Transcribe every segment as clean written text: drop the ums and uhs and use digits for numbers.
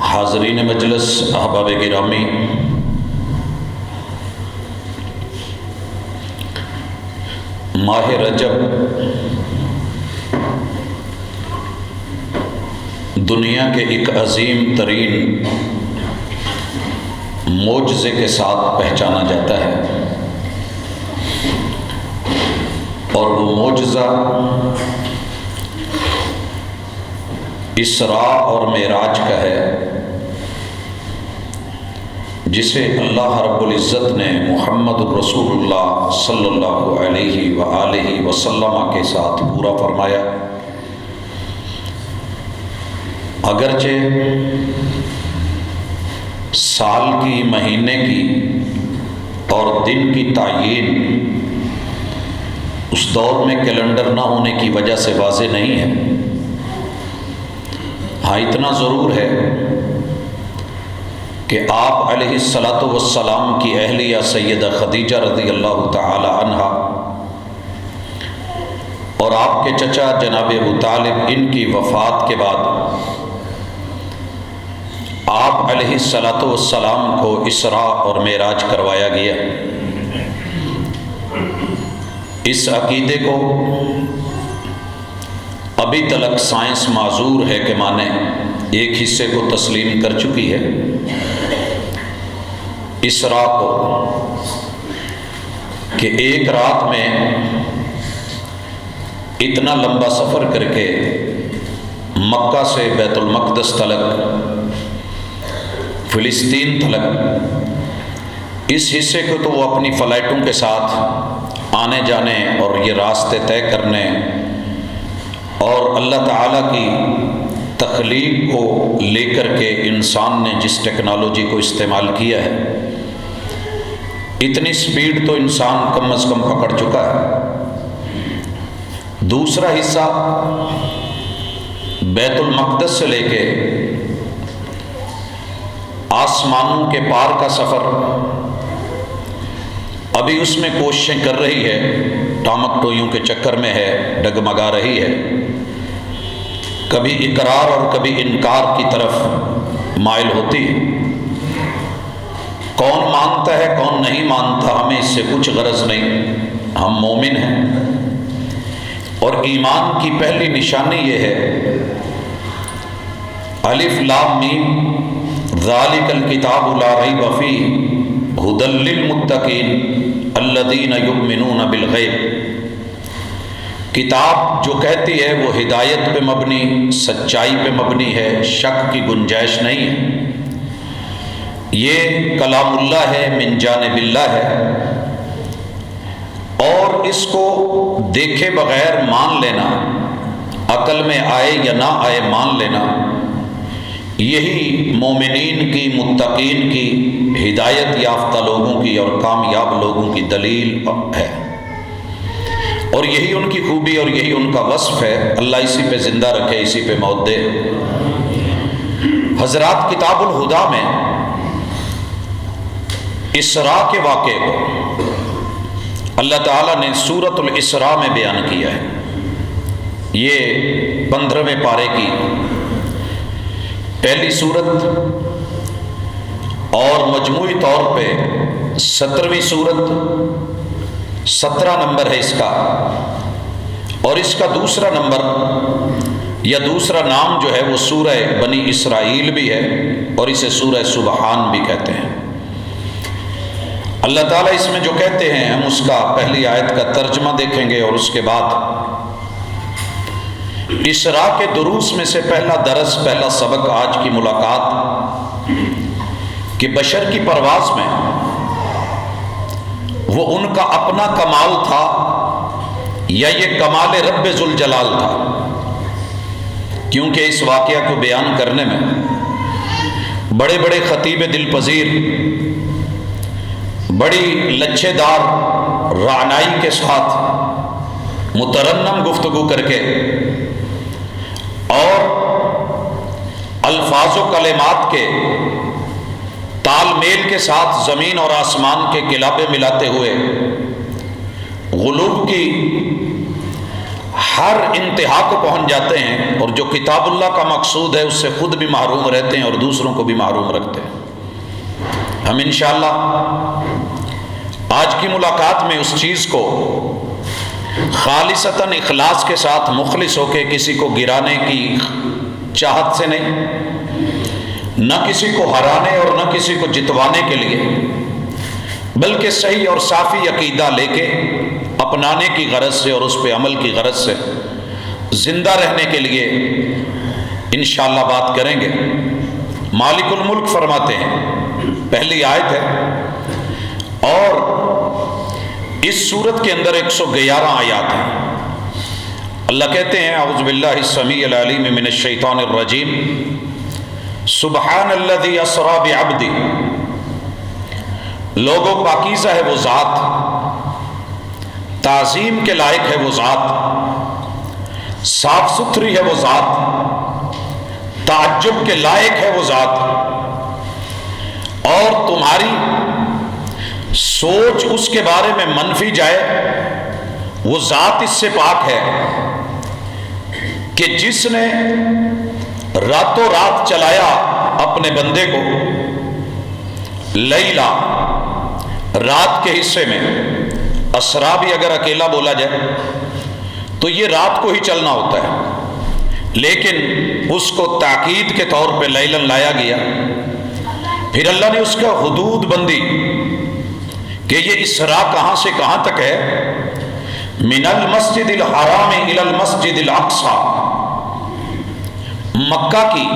حاضرین مجلس، احباب گرامی، ماہ رجب دنیا کے ایک عظیم ترین معجزے کے ساتھ پہچانا جاتا ہے، اور وہ معجزہ اسراء اور معراج کا ہے، جسے اللہ رب العزت نے محمد الرسول اللہ صلی اللہ علیہ وآلہ وسلم کے ساتھ پورا فرمایا۔ اگرچہ سال کی، مہینے کی اور دن کی تعیین اس دور میں کیلنڈر نہ ہونے کی وجہ سے واضح نہیں ہے، ہاں اتنا ضرور ہے کہ آپ علیہ الصلاۃ والسلام کی اہلیہ سیدہ خدیجہ رضی اللہ تعالی عنہا اور آپ کے چچا جناب ابو طالب، ان کی وفات کے بعد آپ علیہ الصلاۃ والسلام کو اسراء اور معراج کروایا گیا۔ اس عقیدے کو ابھی تلک سائنس معذور ہے کہ مانے ایک حصے کو تسلیم کر چکی ہے۔ اسراء کو کہ ایک رات میں اتنا لمبا سفر کر کے مکہ سے بیت المقدس تلک، فلسطین تلک، اس حصے کو تو وہ اپنی فلائٹوں کے ساتھ آنے جانے اور یہ راستے طے کرنے اور اللہ تعالیٰ کی تخلیق کو لے کر کے انسان نے جس ٹیکنالوجی کو استعمال کیا ہے، اتنی سپیڈ تو انسان کم از کم پکڑ چکا ہے۔ دوسرا حصہ بیت المقدس سے لے کے آسمانوں کے پار کا سفر، ابھی اس میں کوششیں کر رہی ہے، ٹامک ٹوئیوں کے چکر میں ہے، ڈگمگا رہی ہے، کبھی اقرار اور کبھی انکار کی طرف مائل ہوتی ہے۔ کون مانتا ہے کون نہیں مانتا، ہمیں اس سے کچھ غرض نہیں، ہم مومن ہیں، اور ایمان کی پہلی نشانی یہ ہے الف لام میم ذالک الکتاب لا ریب فیہ ھدی للمتقین الذین یؤمنون بالغیب۔ کتاب جو کہتی ہے وہ ہدایت پہ مبنی، سچائی پہ مبنی ہے، شک کی گنجائش نہیں ہے، یہ کلام اللہ ہے، من جانب اللہ ہے، اور اس کو دیکھے بغیر مان لینا، عقل میں آئے یا نہ آئے مان لینا، یہی مومنین کی، متقین کی، ہدایت یافتہ لوگوں کی اور کامیاب لوگوں کی دلیل ہے، اور یہی ان کی خوبی اور یہی ان کا وصف ہے۔ اللہ اسی پہ زندہ رکھے، اسی پہ موت دے۔ حضرات، کتاب الہدیٰ میں اسراء کے واقعے کو اللہ تعالیٰ نے سورۃ الاسراء میں بیان کیا ہے۔ یہ 15ویں پارے کی پہلی سورت اور مجموعی طور پہ 17ویں سورت، 17 نمبر ہے اس کا، اور اس کا دوسرا نمبر یا دوسرا نام جو ہے وہ سورہ بنی اسرائیل بھی ہے، اور اسے سورہ سبحان بھی کہتے ہیں۔ اللہ تعالیٰ اس میں جو کہتے ہیں، ہم اس کا پہلی آیت کا ترجمہ دیکھیں گے، اور اس کے بعد اسراء کے دروس میں سے پہلا درس، پہلا سبق، آج کی ملاقات کہ بشر کی پرواز میں وہ ان کا اپنا کمال تھا یا یہ کمال رب ذوالجلال تھا، کیونکہ اس واقعہ کو بیان کرنے میں بڑے بڑے خطیب دل پذیر، بڑی لچھے دار رعنائی کے ساتھ مترنم گفتگو کر کے اور الفاظ و کلمات کے تال میل کے ساتھ زمین اور آسمان کے کلابے ملاتے ہوئے غلوب کی ہر انتہا کو پہنچ جاتے ہیں، اور جو کتاب اللہ کا مقصود ہے اس سے خود بھی محروم رہتے ہیں اور دوسروں کو بھی محروم رکھتے ہیں۔ ہم انشاءاللہ آج کی ملاقات میں اس چیز کو خالصتاً اخلاص کے ساتھ مخلص ہو کے کسی کو گرانے کی چاہت سے نہیں، نہ کسی کو ہرانے اور نہ کسی کو جتوانے کے لیے، بلکہ صحیح اور صافی عقیدہ لے کے اپنانے کی غرض سے اور اس پہ عمل کی غرض سے زندہ رہنے کے لیے انشاءاللہ بات کریں گے۔ مالک الملک فرماتے ہیں، پہلی آیت ہے، اور اس سورت کے اندر 111 آیات ہیں۔ اللہ کہتے ہیں، اعوذ باللہ السمیع العلیم من الشیطان الرجیم، سبحان الذی اسری بعبدہ، لوگوں پاکیزہ ہے وہ ذات، تعظیم کے لائق ہے وہ ذات، صاف ستھری ہے وہ ذات، تعجب کے لائق ہے وہ ذات، اور تمہاری سوچ اس کے بارے میں منفی جائے، وہ ذات اس سے پاک ہے کہ جس نے راتوں رات چلایا اپنے بندے کو لیلا، رات کے حصے میں، اسرا بھی اگر اکیلا بولا جائے تو یہ رات کو ہی چلنا ہوتا ہے، لیکن اس کو تاکید کے طور پہ لیلن لایا گیا۔ پھر اللہ نے اس کا حدود بندی کہ یہ اسرا کہاں سے کہاں تک ہے، من المسجد الحرام الی المسجد الاقصی، مکہ کی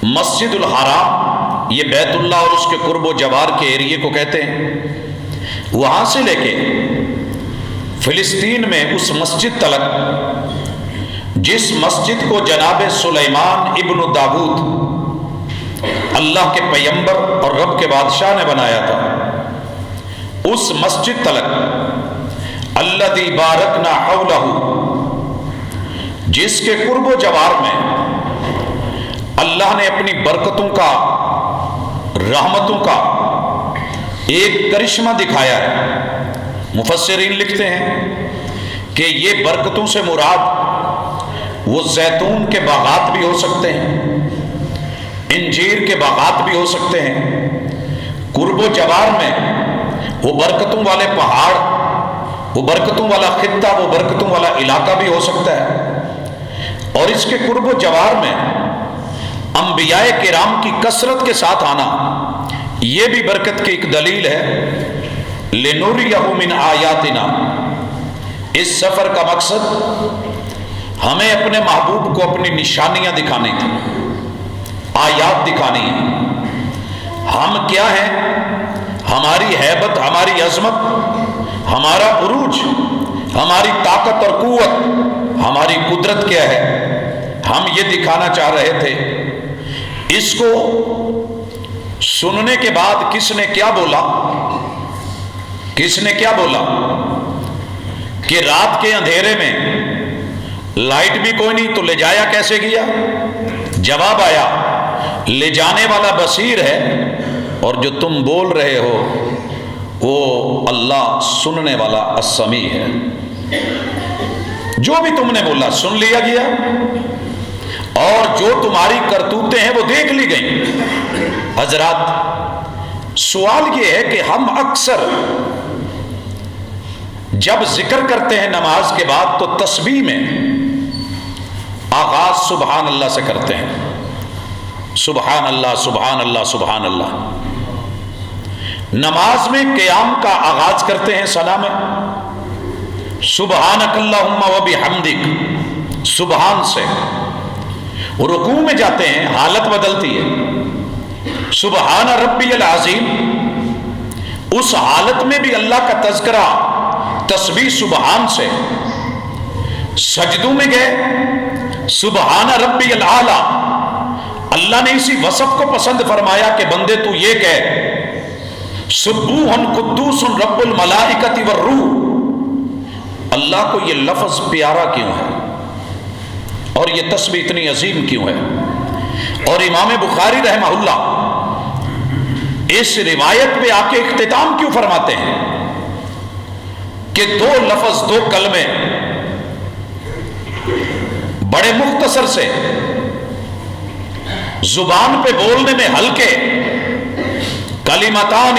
مسجد الحرام، یہ بیت اللہ اور اس کے قرب و جوار کے ایریے کو کہتے ہیں، وہاں سے لے کے فلسطین میں اس مسجد تلک جس مسجد کو جناب سلیمان ابن داود اللہ کے پیغمبر اور رب کے بادشاہ نے بنایا تھا، اس مسجد تلک الذی بارکنا حولہ، جس کے قرب و جوار میں اللہ نے اپنی برکتوں کا، رحمتوں کا ایک کرشمہ دکھایا ہے۔ مفسرین لکھتے ہیں کہ یہ برکتوں سے مراد وہ زیتون کے باغات بھی ہو سکتے ہیں، انجیر کے باغات بھی ہو سکتے ہیں، قرب و جوار میں وہ برکتوں والے پہاڑ، وہ برکتوں والا خطہ، وہ برکتوں والا علاقہ بھی ہو سکتا ہے، اور اس کے قرب و جوار میں انبیاء کرام کی کثرت کے ساتھ آنا، یہ بھی برکت کی ایک دلیل ہے۔ لِنُرِيَهُ مِنْ آیَاتِنَا، اس سفر کا مقصد ہمیں اپنے محبوب کو اپنی نشانیاں دکھانی تھی، آیات دکھانی ہیں، ہم کیا ہیں، ہماری ہیبت، ہماری عظمت، ہمارا عروج، ہماری طاقت اور قوت، ہماری قدرت کیا ہے، ہم یہ دکھانا چاہ رہے تھے۔ اس کو سننے کے بعد کس نے کیا بولا، کس نے کیا بولا کہ رات کے اندھیرے میں لائٹ بھی کوئی نہیں تو لے جایا کیسے گیا؟ جواب آیا، لے جانے والا بصیر ہے، اور جو تم بول رہے ہو وہ اللہ سننے والا السمیع ہے۔ جو بھی تم نے بولا سن لیا گیا، اور جو تمہاری کرتوتیں ہیں وہ دیکھ لی گئیں۔ حضرات، سوال یہ ہے کہ ہم اکثر جب ذکر کرتے ہیں نماز کے بعد تو تسبیح میں آغاز سبحان اللہ سے کرتے ہیں، سبحان اللہ سبحان اللہ سبحان اللہ۔ نماز میں قیام کا آغاز کرتے ہیں ثنا میں، سبحانک اللہم و بحمدک، سبحان سے۔ رکوع میں جاتے ہیں، حالت بدلتی ہے، سبحان ربی العظیم، اس حالت میں بھی اللہ کا تذکرہ، تسبیح سبحان سے۔ سجدوں میں گئے، سبحان ربی الاعلی، اللہ نے اسی وصف کو پسند فرمایا کہ بندے تو یہ کہے سبوح قدوس رب الملائکۃ والروح۔ اللہ کو یہ لفظ پیارا کیوں ہے اور یہ تسبیح اتنی عظیم کیوں ہے؟ اور امام بخاری رحمہ اللہ اس روایت پہ آ کے اختتام کیوں فرماتے ہیں کہ دو لفظ، دو کلمے بڑے مختصر سے، زبان پہ بولنے میں ہلکے، کلمتان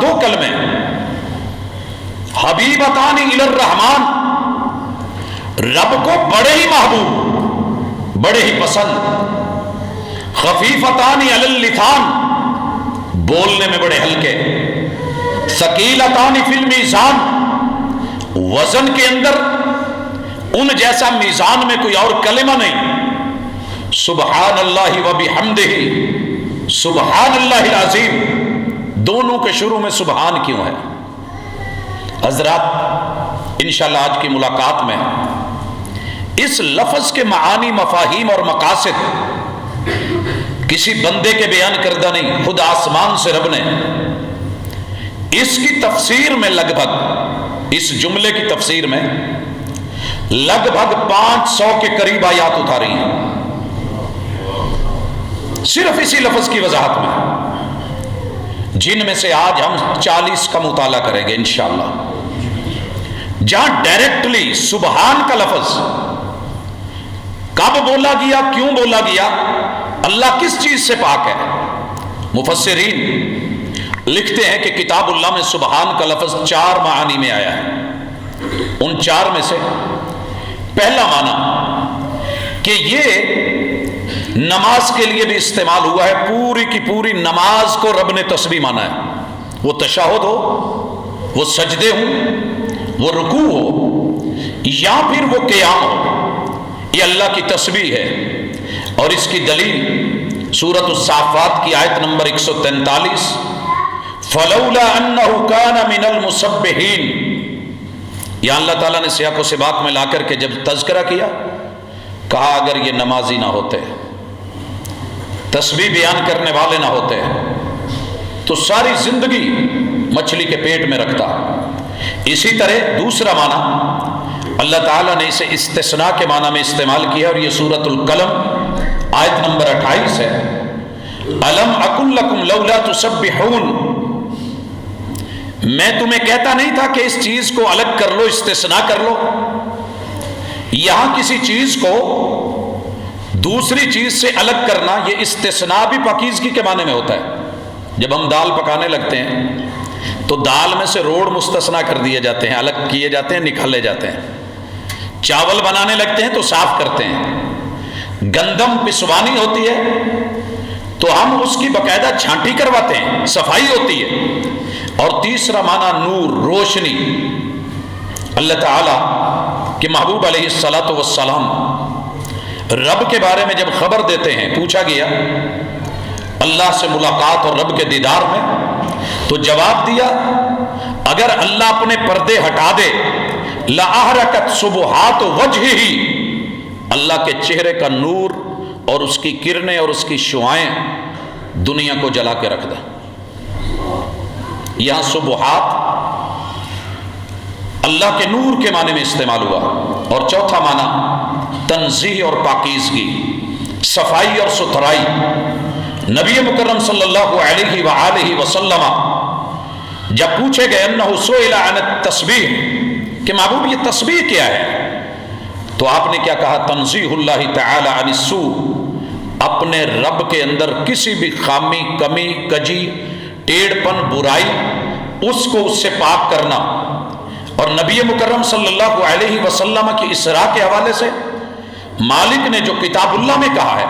دو کلمے، حبیبتان الی الرحمن، رب کو بڑے ہی محبوب، بڑے ہی پسند، خفیفتان علی اللسان، بولنے میں بڑے ہلکے، ثقیلتان فی المیزان، وزن کے اندر ان جیسا میزان میں کوئی اور کلمہ نہیں، سبحان اللہ و بحمدہ، سبحان اللہ العظیم، دونوں کے شروع میں سبحان کیوں ہے؟ حضرات انشاءاللہ آج کی ملاقات میں اس لفظ کے معانی، مفاہیم اور مقاصد کسی بندے کے بیان کردہ نہیں، خود آسمان سے رب نے اس کی تفسیر میں لگ بھگ، اس جملے کی تفسیر میں لگ بھگ 500 کے قریب آیات اتاری ہیں، صرف اسی لفظ کی وضاحت میں، جن میں سے آج ہم 40 کا مطالعہ کریں گے انشاءاللہ، جہاں ڈائریکٹلی سبحان کا لفظ کب بولا گیا، کیوں بولا گیا، اللہ کس چیز سے پاک ہے۔ مفسرین لکھتے ہیں کہ کتاب اللہ میں سبحان کا لفظ 4 معانی میں آیا ہے، ان 4 میں سے پہلا معنی کہ یہ نماز کے لیے بھی استعمال ہوا ہے، پوری کی پوری نماز کو رب نے تسبیح مانا ہے، وہ تشہد ہو، وہ سجدے ہوں، وہ رکوع ہو، یا پھر وہ قیام ہو، یہ اللہ کی تسبیح ہے۔ اور اس کی دلیل سورۃ الصافات کی آیت نمبر 143، فلولا انہ کان من المسبحین، یا اللہ تعالیٰ نے سیاق و سباق میں لا کر کے جب تذکرہ کیا، کہا اگر یہ نمازی نہ ہوتے، تسبیح بیان کرنے والے نہ ہوتے، تو ساری زندگی مچھلی کے پیٹ میں رکھتا۔ اسی طرح دوسرا معنی اللہ تعالیٰ نے اسے استثناء کے معنی میں استعمال کیا، اور یہ سورۃ القلم آیت نمبر 28 ہے، الم اقل لکم لولا تسبحون، میں تمہیں کہتا نہیں تھا کہ اس چیز کو الگ کر لو، استثناء کر لو۔ یہاں کسی چیز کو دوسری چیز سے الگ کرنا، یہ استثناء بھی پاکیزگی کے معنی میں ہوتا ہے۔ جب ہم دال پکانے لگتے ہیں تو دال میں سے روڑ مستثنیٰ کر دیے جاتے ہیں، الگ کیے جاتے ہیں، نکالے جاتے ہیں۔ چاول بنانے لگتے ہیں تو صاف کرتے ہیں۔ گندم پسوانی ہوتی ہے تو ہم اس کی باقاعدہ چھانٹی کرواتے ہیں، صفائی ہوتی ہے۔ اور تیسرا معنی نور، روشنی، اللہ تعالیٰ کہ محبوب علیہ الصلاۃ والسلام رب کے بارے میں جب خبر دیتے ہیں، پوچھا گیا اللہ سے ملاقات اور رب کے دیدار میں، تو جواب دیا اگر اللہ اپنے پردے ہٹا دے لَأَحْرَقَتْ سُبُحَاتُ وَجْهِهِ، اللہ کے چہرے کا نور اور اس کی کرنیں اور اس کی شعائیں دنیا کو جلا کے رکھ دیں۔ یہاں سبحات اللہ کے نور کے معنی میں استعمال ہوا۔ اور چوتھا معنی تنزیہ اور پاکیزگی، صفائی اور ستھرائی۔ نبی مکرم صلی اللہ علیہ وآلہ وسلم جب پوچھے گئے انہ سئل عن التسبیح کہ محبوب یہ تسبیح کیا ہے، تو آپ نے کیا کہا، تنزیہ اللہ تعالی عن السوء، اپنے رب کے اندر کسی بھی خامی، کمی، کجی، ٹیڑھ پن، برائی، اس کو اس سے پاک کرنا۔ اور نبی مکرم صلی اللہ علیہ وسلم کی اسراء کے حوالے سے مالک نے جو کتاب اللہ میں کہا ہے،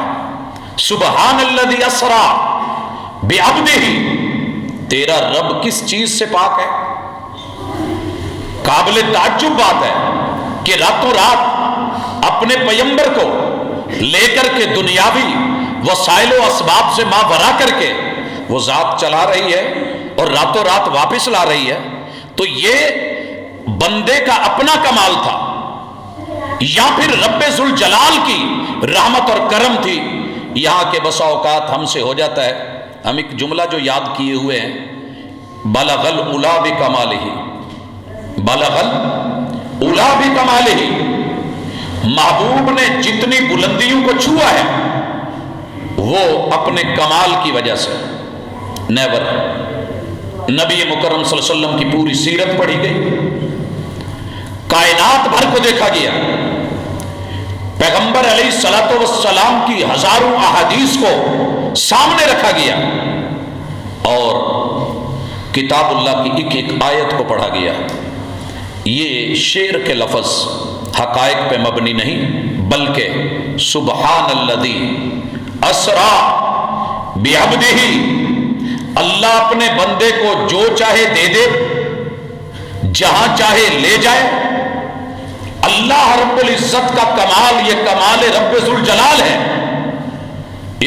سبحان الذی اسری بعبدہ، تیرا رب کس چیز سے پاک ہے؟ قابل تعجب بات ہے کہ راتوں رات اپنے پیغمبر کو لے کر کے دنیاوی وسائل و اسباب سے ماورا کر کے وہ ذات چلا رہی ہے اور راتوں رات واپس لا رہی ہے، تو یہ بندے کا اپنا کمال تھا یا پھر رب ذوالجلال کی رحمت اور کرم تھی؟ یہاں کے بسا اوقات ہم سے ہو جاتا ہے، ہم ایک جملہ جو یاد کیے ہوئے ہیں، بلغ العلا بکمالہ، بلغ العلا بکمالہ، محبوب نے جتنی بلندیوں کو چھوا ہے وہ اپنے کمال کی وجہ سے۔ نیور، نبی مکرم صلی اللہ علیہ وسلم کی پوری سیرت پڑھی گئی، کائنات بھر کو دیکھا گیا، پیغمبر علیہ الصلوۃ والسلام کی ہزاروں احادیث کو سامنے رکھا گیا، اور کتاب اللہ کی ایک ایک آیت کو پڑھا گیا۔ یہ شعر کے لفظ حقائق پہ مبنی نہیں، بلکہ سبحان الذی اسرا بعبدہ، اللہ اپنے بندے کو جو چاہے دے دے، جہاں چاہے لے جائے۔ اللہ رب العزت کا کمال، یہ کمال رب ذوالجلال ہے،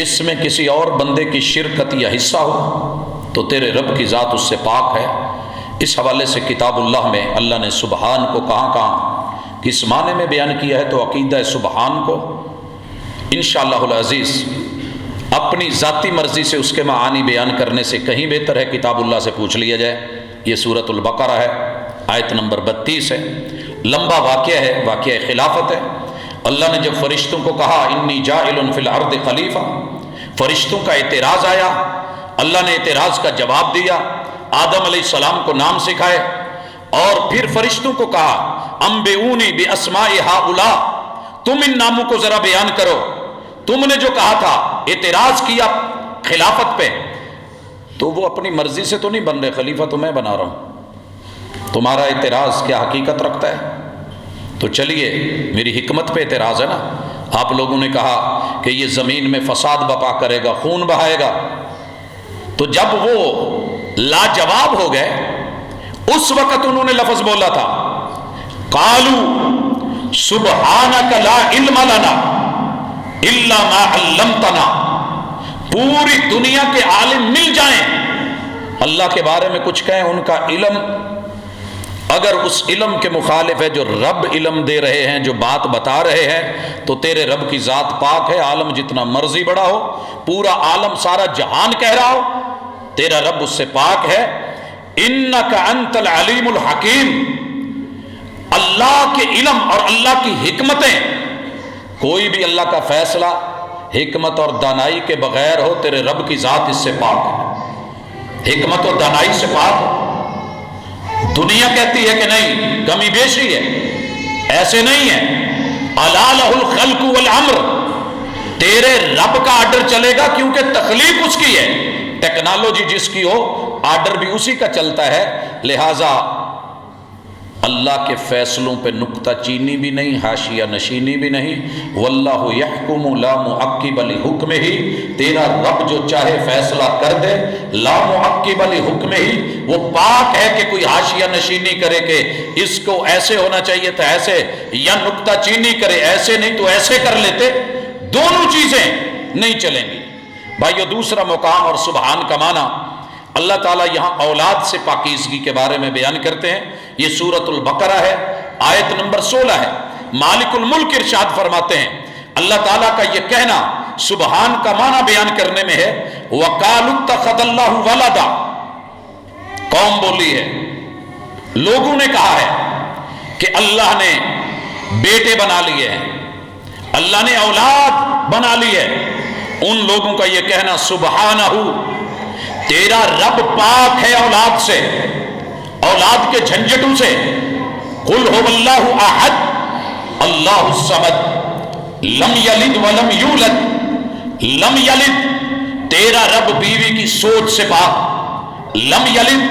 اس میں کسی اور بندے کی شرکت یا حصہ ہو تو تیرے رب کی ذات اس سے پاک ہے۔ اس حوالے سے کتاب اللہ میں اللہ نے سبحان کو کہاں کہاں کس معنی میں بیان کیا ہے، تو عقیدہ سبحان کو انشاءاللہ العزیز اپنی ذاتی مرضی سے اس کے معانی بیان کرنے سے کہیں بہتر ہے کتاب اللہ سے پوچھ لیا جائے۔ یہ سورۃ البقرہ ہے، آیت نمبر 32 ہے، لمبا واقعہ ہے، واقعہ خلافت ہے۔ اللہ نے جب فرشتوں کو کہا انی جاعل فی الارض خلیفہ، فرشتوں کا اعتراض آیا، اللہ نے اعتراض کا جواب دیا، آدم علیہ السلام کو نام سکھائے، اور پھر فرشتوں کو کہا انبئونی باسماء ہؤلاء، تم ان ناموں کو ذرا بیان کرو، تم نے جو کہا تھا، اعتراض کیا خلافت پہ، تو وہ اپنی مرضی سے تو نہیں بن رہے، خلیفہ تو میں بنا رہا ہوں، تمہارا اعتراض کیا حقیقت رکھتا ہے؟ تو چلیے میری حکمت پہ اعتراض ہے نا، آپ لوگوں نے کہا کہ یہ زمین میں فساد بپا کرے گا، خون بہائے گا، تو جب وہ لاجواب ہو گئے اس وقت انہوں نے لفظ بولا تھا قالوا سبحانک لا علم لنا الا ما علمتنا، پوری دنیا کے عالم مل جائیں اللہ کے بارے میں کچھ کہیں، ان کا علم اگر اس علم کے مخالف ہے جو رب علم دے رہے ہیں، جو بات بتا رہے ہیں، تو تیرے رب کی ذات پاک ہے، عالم جتنا مرضی بڑا ہو، پورا عالم سارا جہان کہہ رہا ہو، تیرا رب اس سے پاک ہے۔ انک انت العلیم الحکیم، اللہ کے علم اور اللہ کی حکمتیں، کوئی بھی اللہ کا فیصلہ حکمت اور دانائی کے بغیر ہو، تیرے رب کی ذات اس سے پاک ہے، حکمت اور دانائی سے پاک ہے۔ دنیا کہتی ہے کہ نہیں، کمی بیشی ہے، ایسے نہیں ہے، الا لہ الخلق والامر، تیرے رب کا آرڈر چلے گا کیونکہ تخلیق اس کی ہے، ٹیکنالوجی جس کی ہو آرڈر بھی اسی کا چلتا ہے، لہٰذا اللہ کے فیصلوں پہ نکتہ چینی بھی نہیں، حاشیہ نشینی بھی نہیں۔ واللہ یحکم لا معقب لحکمہ، تیرا رب جو چاہے فیصلہ کر دے، لا معقب لحکمہ، وہ پاک ہے کہ کوئی حاشیہ نشینی کرے کہ اس کو ایسے ہونا چاہیے تھا ایسے، یا نکتہ چینی کرے ایسے نہیں تو ایسے کر لیتے، دونوں چیزیں نہیں چلیں گی۔ بھائیو دوسرا مقام اور سبحان کا معنی اللہ تعالیٰ یہاں اولاد سے پاکیزگی کے بارے میں بیان کرتے ہیں، یہ سورۃ البقرہ ہے، آیت نمبر 16 ہے۔ مالک الملک ارشاد فرماتے ہیں، اللہ تعالیٰ کا یہ کہنا سبحان کا معنی بیان کرنے میں ہے، وَقَالُوا اتَّخَذَ اللَّهُ وَلَدًا، قوم بولی ہے، لوگوں نے کہا ہے کہ اللہ نے بیٹے بنا لیے ہیں، اللہ نے اولاد بنا لی ہے، ان لوگوں کا یہ کہنا سبحانہ، تیرا رب پاک ہے اولاد سے، اولاد کے جھنجھٹوں سے۔ قل هو اللہ احد اللہ الصمد لم یلد ولم یولد، لم یلد، تیرا رب بیوی کی سوچ سے پاک، لم یلد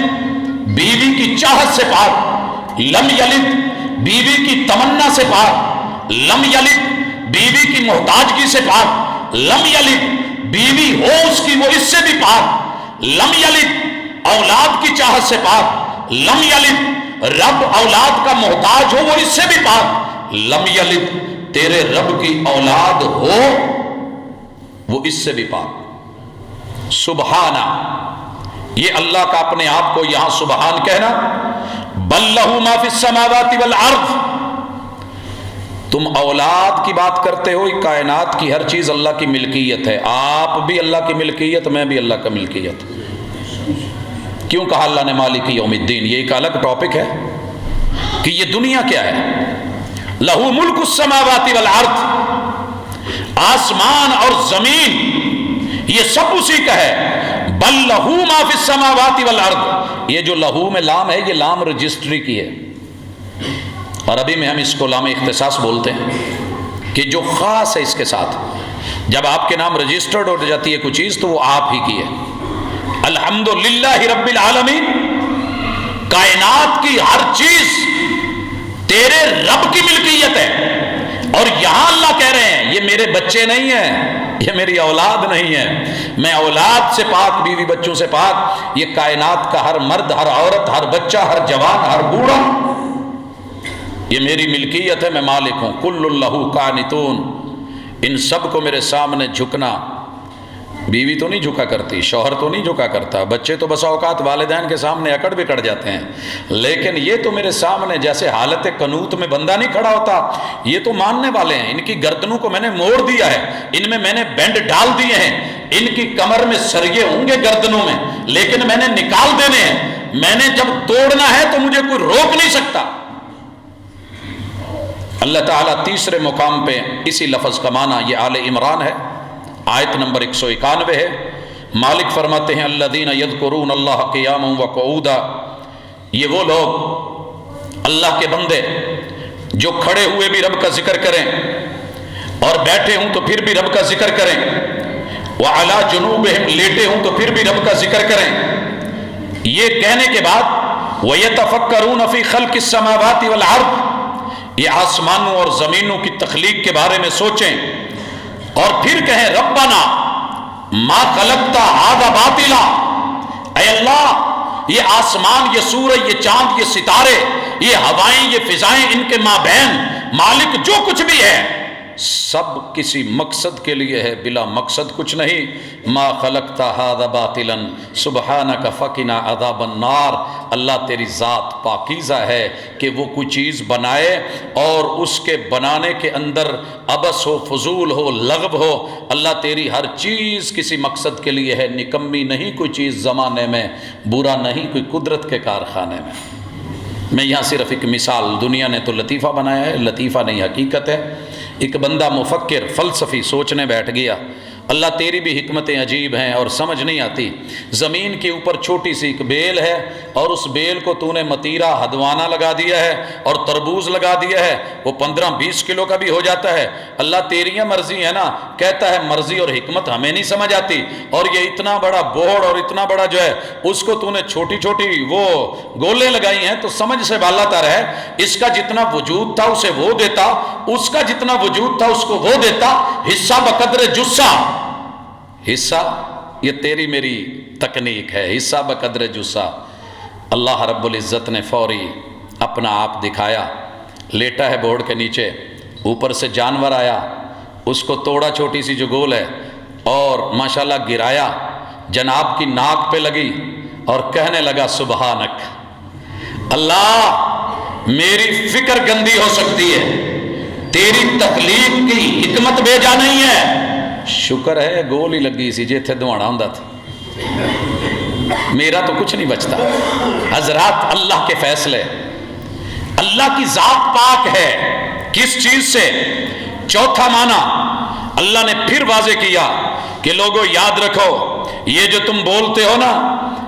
بیوی کی چاہت سے پاک، لم یلد بیوی کی تمنا سے پاک، لم یلد بیوی کی محتاجگی سے پاک، لم یلد بیوی ہو اس کی وہ اس سے بھی پاک، لم یلد اولاد کی چاہت سے پاک، لم یلد رب اولاد کا محتاج ہو وہ اس سے بھی پاک، لم یلد تیرے رب کی اولاد ہو وہ اس سے بھی پاک۔ سبحانہ، یہ اللہ کا اپنے آپ کو یہاں سبحان کہنا، بل لہ ما فی السماوات والارض، تم اولاد کی بات کرتے ہو، کائنات کی ہر چیز اللہ کی ملکیت ہے، آپ بھی اللہ کی ملکیت، میں بھی اللہ کا ملکیت۔ کیوں کہا اللہ نے مالک یوم الدین؟ یہ ایک الگ ٹاپک ہے کہ یہ دنیا کیا ہے۔ لہو ملک السماوات والارض، آسمان اور زمین یہ سب اسی کا ہے۔ بل لہو ما فی السماوات والارض، یہ جو لہو میں لام ہے یہ لام رجسٹری کی ہے، عربی میں ہم اس کو لام اختصاص بولتے ہیں کہ جو خاص ہے اس کے ساتھ. جب آپ کے نام رجسٹرڈ ہو جاتی ہے کوئی چیز تو وہ آپ ہی کی ہے. الحمدللہ رب العالمین، کائنات کی ہر چیز تیرے رب کی ملکیت ہے. اور یہاں اللہ کہہ رہے ہیں یہ میرے بچے نہیں ہیں، یہ میری اولاد نہیں ہے، میں اولاد سے پاک، بیوی بچوں سے پاک. یہ کائنات کا ہر مرد، ہر عورت، ہر بچہ، ہر جوان، ہر بوڑھا، یہ میری ملکیت ہے، میں مالک ہوں. کل لہ قانتون، ان سب کو میرے سامنے جھکنا. بیوی تو نہیں جھکا کرتی، شوہر تو نہیں جھکا کرتا، بچے تو بسا اوقات والدین کے سامنے اکڑ بکڑ جاتے ہیں، لیکن یہ تو میرے سامنے جیسے حالت قنوت میں بندہ نہیں کھڑا ہوتا، یہ تو ماننے والے ہیں. ان کی گردنوں کو میں نے موڑ دیا ہے، ان میں نے بینڈ ڈال دیے ہیں، ان کی کمر میں سریے ہوں گے گردنوں میں، لیکن میں نے نکال دینے ہیں. میں نے جب توڑنا ہے تو مجھے کوئی روک نہیں سکتا. اللہ تعالیٰ تیسرے مقام پہ اسی لفظ کا معنی، یہ آل عمران ہے، آیت نمبر 191 ہے. مالک فرماتے ہیں الذین یذکرون اللہ قیاما وقعودا، یہ وہ لوگ اللہ کے بندے جو کھڑے ہوئے بھی رب کا ذکر کریں اور بیٹھے ہوں تو پھر بھی رب کا ذکر کریں، وعلی جنوبہم، لیٹے ہوں تو پھر بھی رب کا ذکر کریں. یہ کہنے کے بعد ویتفکرون فی خلق السماوات والارض، یہ آسمانوں اور زمینوں کی تخلیق کے بارے میں سوچیں اور پھر کہیں ربنا ما خلقت ھذا باطلا، اے اللہ یہ آسمان، یہ سورج، یہ چاند، یہ ستارے، یہ ہوائیں، یہ فضائیں، ان کے مابین مالک جو کچھ بھی ہے سب کسی مقصد کے لیے ہے، بلا مقصد کچھ نہیں. ما خلقت ھذا باطلا سبحانک فقنا عذاب النار، اللہ تیری ذات پاکیزہ ہے کہ وہ کوئی چیز بنائے اور اس کے بنانے کے اندر عبث ہو، فضول ہو، لغو ہو. اللہ تیری ہر چیز کسی مقصد کے لیے ہے، نکمی نہیں کوئی چیز زمانے میں، برا نہیں کوئی قدرت کے کارخانے میں. میں یہاں صرف ایک مثال، دنیا نے تو لطیفہ بنایا ہے، لطیفہ نہیں حقیقت ہے. ایک بندہ مفکر فلسفی سوچنے بیٹھ گیا، اللہ تیری بھی حکمتیں عجیب ہیں اور سمجھ نہیں آتی. زمین کے اوپر چھوٹی سی ایک بیل ہے اور اس بیل کو تو نے متیرہ ہدوانہ لگا دیا ہے اور تربوز لگا دیا ہے، وہ 15-20 کلو کا بھی ہو جاتا ہے. اللہ تیری مرضی ہے نا. کہتا ہے مرضی اور حکمت ہمیں نہیں سمجھ آتی، اور یہ اتنا بڑا بوڑ اور اتنا بڑا جو ہے اس کو تو نے چھوٹی چھوٹی وہ گولیں لگائی ہیں تو سمجھ سے بالا تر ہے. اس کا جتنا وجود تھا اسے وہ دیتا، اس کا جتنا وجود تھا اس کو وہ دیتا. حصہ بقدر جسہ، حصہ یہ تیری میری تکنیک ہے، حصہ بقدر جسہ. اللہ رب العزت نے فوری اپنا آپ دکھایا. لیٹا ہے بورڈ کے نیچے، اوپر سے جانور آیا، اس کو توڑا چھوٹی سی جو گول ہے اور ماشاءاللہ گرایا، جناب کی ناک پہ لگی اور کہنے لگا سبحانک، اللہ میری فکر گندی ہو سکتی ہے، تیری تخلیق کی حکمت بے جا نہیں ہے. شکر ہے گول ہی لگی سی جیتھے دوانا ہوندا تھا، میرا تو کچھ نہیں بچتا. حضرات اللہ کے فیصلے، اللہ کی ذات پاک ہے کس چیز سے. چوتھا معنی اللہ نے پھر واضح کیا کہ لوگوں یاد رکھو یہ جو تم بولتے ہو نا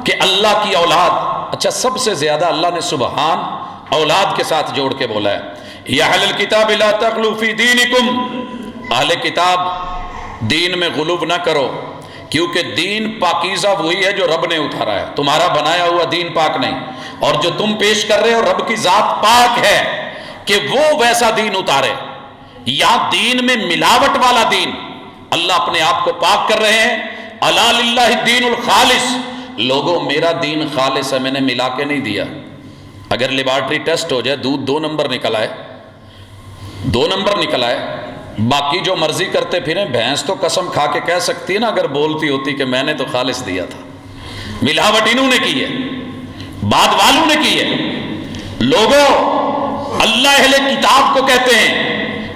کہ اللہ کی اولاد، اچھا سب سے زیادہ اللہ نے سبحان اولاد کے ساتھ جوڑ کے بولا ہے. یا اہل الکتاب لا تغلوا فی دینکم، اہل کتاب دین میں غلو نہ کرو، کیونکہ دین پاکیزہ وہی ہے جو رب نے اتارا ہے، تمہارا بنایا ہوا دین پاک نہیں. اور جو تم پیش کر رہے ہو رب کی ذات پاک ہے کہ وہ ویسا دین اتارے. یا دین میں ملاوٹ والا دین، اللہ اپنے آپ کو پاک کر رہے ہیں. الا للہ الدین الخالص، لوگوں میرا دین خالص ہے، میں نے ملا کے نہیں دیا. اگر لیبارٹری ٹیسٹ ہو جائے، دودھ 2 نمبر نکل آئے، 2 نمبر نکل آئے، باقی جو مرضی کرتے پھریں، بھینس تو قسم کھا کے کہہ سکتی ہے نا اگر بولتی ہوتی کہ میں نے تو خالص دیا تھا. ملاوٹ انہوں نے کی ہے، بعد والوں نے کی ہے. لوگوں اللہ اہل کتاب کو کہتے ہیں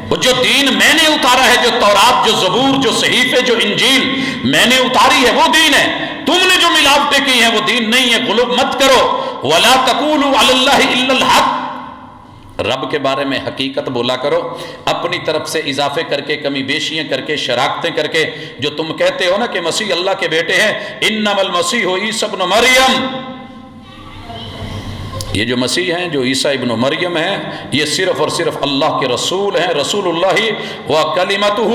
وہ جو دین میں نے اتارا ہے، جو تورات، جو زبور، جو صحیفے، جو انجیل میں نے اتاری ہے وہ دین ہے. تم نے جو ملاوٹیں کی ہیں وہ دین نہیں ہے. غلو مت کرو. ولا تقولوا علی اللہ الا الحق، رب کے بارے میں حقیقت بولا کرو، اپنی طرف سے اضافے کر کے، کمی بیشیاں کر کے، شراکتیں کر کے. جو تم کہتے ہو نا کہ مسیح اللہ کے بیٹے ہیں، انما المسیح عیسی ابن مریم، یہ جو مسیح ہیں، جو عیسیٰ ابن مریم ہیں، یہ صرف اور صرف اللہ کے رسول ہیں، رسول اللہ و کلمتہ،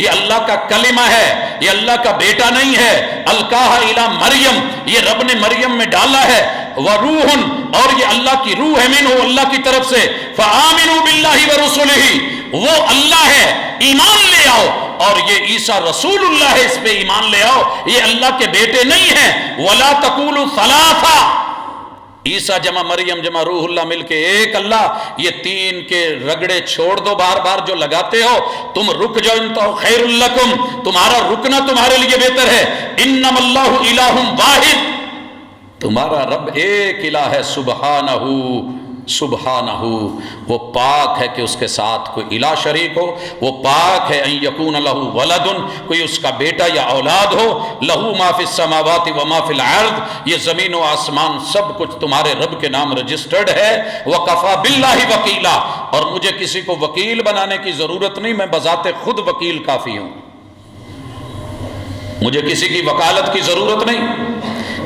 یہ اللہ کا کلمہ ہے، یہ اللہ کا بیٹا نہیں ہے۔ القاہ الی مریم، یہ رب نے مریم میں ڈالا ہے، وروح، اور یہ اللہ کی روح ہے، منہ، اللہ کی طرف سے، فآمنوا باللہ ورسلہ، وہ اللہ ہے، ایمان لے آؤ، اور یہ عیسیٰ رسول اللہ ہے، اس پہ ایمان لے آؤ، یہ اللہ کے بیٹے نہیں ہیں۔ ولا تقولوا ثلاثہ، عیسیٰ جمع مریم جمع روح اللہ مل کے ایک اللہ، یہ تین کے رگڑے چھوڑ دو بار بار جو لگاتے ہو، تم رک جاؤ، انتہوا خیر لکم، تمہارا رکنا تمہارے لیے بہتر ہے۔ انما اللہ الہ واحد، تمہارا رب ایک الہ ہے، سبحانہ سبحانہ، وہ پاک ہے کہ اس کے ساتھ کوئی الہ شریک ہو، وہ پاک ہے ان یکون لہ ولد، کوئی اس کا بیٹا یا اولاد ہو، لہ ما فی السماوات و ما فی الارض، یہ زمین و آسمان سب کچھ تمہارے رب کے نام رجسٹرڈ ہے۔ وکفی باللہ وکیلا، اور مجھے کسی کو وکیل بنانے کی ضرورت نہیں، میں بذات خود وکیل کافی ہوں، مجھے کسی کی وکالت کی ضرورت نہیں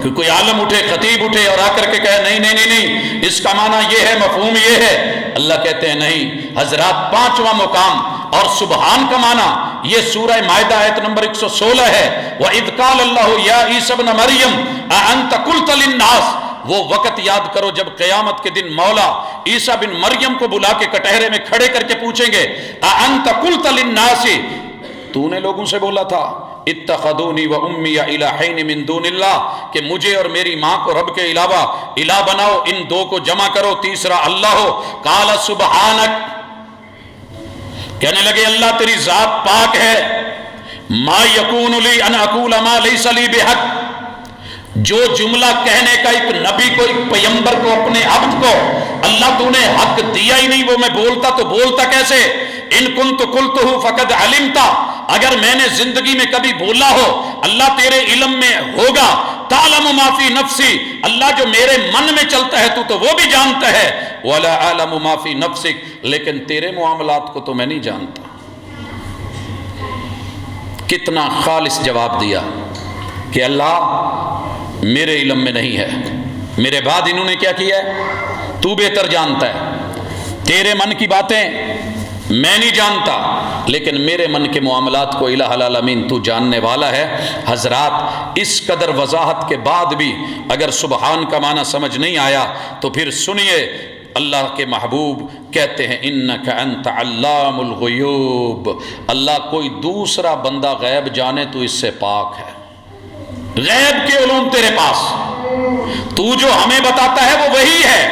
کہ کوئی عالم اٹھے، خطیب اٹھے اور آ کر کے کہے نہیں نہیں نہیں نہیں اس کا معنی یہ ہے، مفہوم یہ ہے۔ اللہ کہتے ہیں نہیں حضرات، پانچواں مقام اور سبحان کا معنی یہ سورہ مائدہ آیت نمبر 116 ہے۔ وَإِذْ قَالَ اللَّهُ يَا عِيسَى ابْنَ مَرْيَمَ أَأَنْتَ قُلْتَ لِلنَّاسِ، وہ وقت یاد کرو جب قیامت کے دن مولا عیسیٰ بن مریم کو بلا کے کٹہرے میں کھڑے کر کے پوچھیں گے أَأَنْتَ قُلْتَ لِلنَّاسِ، تو نے لوگوں سے بولا تھا اتخذونی و امی الہین من دون اللہ، کہ مجھے اور میری ماں کو رب کے علاوہ الہ بناؤ، ان دو کو جمع کرو، تیسرا اللہ ہو۔ قال سبحانک، کہنے لگے اللہ تیری ذات پاک ہے، ما یکون لی ان اقول ما لیس لی بحق، جو جملہ کہنے کا ایک نبی کو، ایک پیغمبر کو، اپنے عبد کو اللہ تو نے حق دیا ہی نہیں، وہ میں بولتا تو بولتا کیسے؟ ان کنت قلتہ فقد علمتا، اگر میں نے زندگی میں کبھی بولا ہو اللہ تیرے علم میں ہوگا۔ تعلم ما فی نفسی، اللہ جو میرے من میں چلتا ہے تو وہ بھی جانتا ہے۔ ولا اعلم ما فی نفسک، لیکن تیرے معاملات کو تو میں نہیں جانتا۔ کتنا خالص جواب دیا کہ اللہ میرے علم میں نہیں ہے، میرے بعد انہوں نے کیا کیا ہے تو بہتر جانتا ہے، تیرے من کی باتیں میں نہیں جانتا، لیکن میرے من کے معاملات کو الہ العالمین تو جاننے والا ہے۔ حضرات اس قدر وضاحت کے بعد بھی اگر سبحان کا معنی سمجھ نہیں آیا تو پھر سنیے، اللہ کے محبوب کہتے ہیں انک انت علام الغیوب، اللہ کوئی دوسرا بندہ غیب جانے تو اس سے پاک ہے، غیب کے علوم تیرے پاس، تو جو ہمیں بتاتا ہے وہ وہی ہے،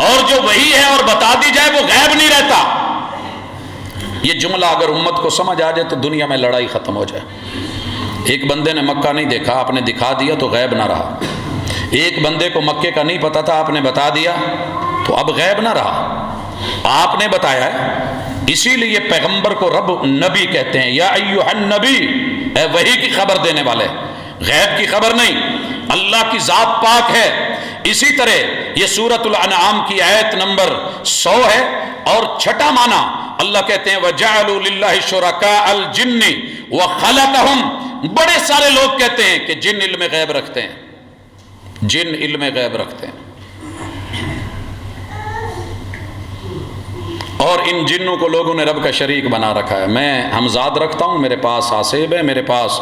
اور جو وہی ہے اور بتا دی جائے وہ غیب نہیں رہتا۔ یہ جملہ اگر امت کو سمجھ آ جائے تو دنیا میں لڑائی ختم ہو جائے۔ ایک بندے نے مکہ نہیں دیکھا، آپ نے دکھا دیا تو غیب نہ رہا، ایک بندے کو مکے کا نہیں پتا تھا، آپ نے بتا دیا تو اب غیب نہ رہا، آپ نے بتایا ہے۔ اسی لیے پیغمبر کو رب نبی کہتے ہیں، یا ایھا النبی، اے وحی کی خبر دینے والے، غیب کی خبر نہیں، اللہ کی ذات پاک ہے۔ اسی طرح یہ سورۃ الانعام کی آیت نمبر 100 ہے، اور چھٹا معنی اللہ کہتے ہیں وَجَعَلُوا لِلَّهِ شُرَكَاءَ الْجِنِّ وَخَلَقَهُمْ، بڑے سارے لوگ کہتے ہیں کہ جن علم غیب رکھتے ہیں، جن علم غیب رکھتے ہیں، اور ان جنوں کو لوگوں نے رب کا شریک بنا رکھا ہے۔ میں ہمزاد رکھتا ہوں، میرے پاس حاسب ہے، میرے پاس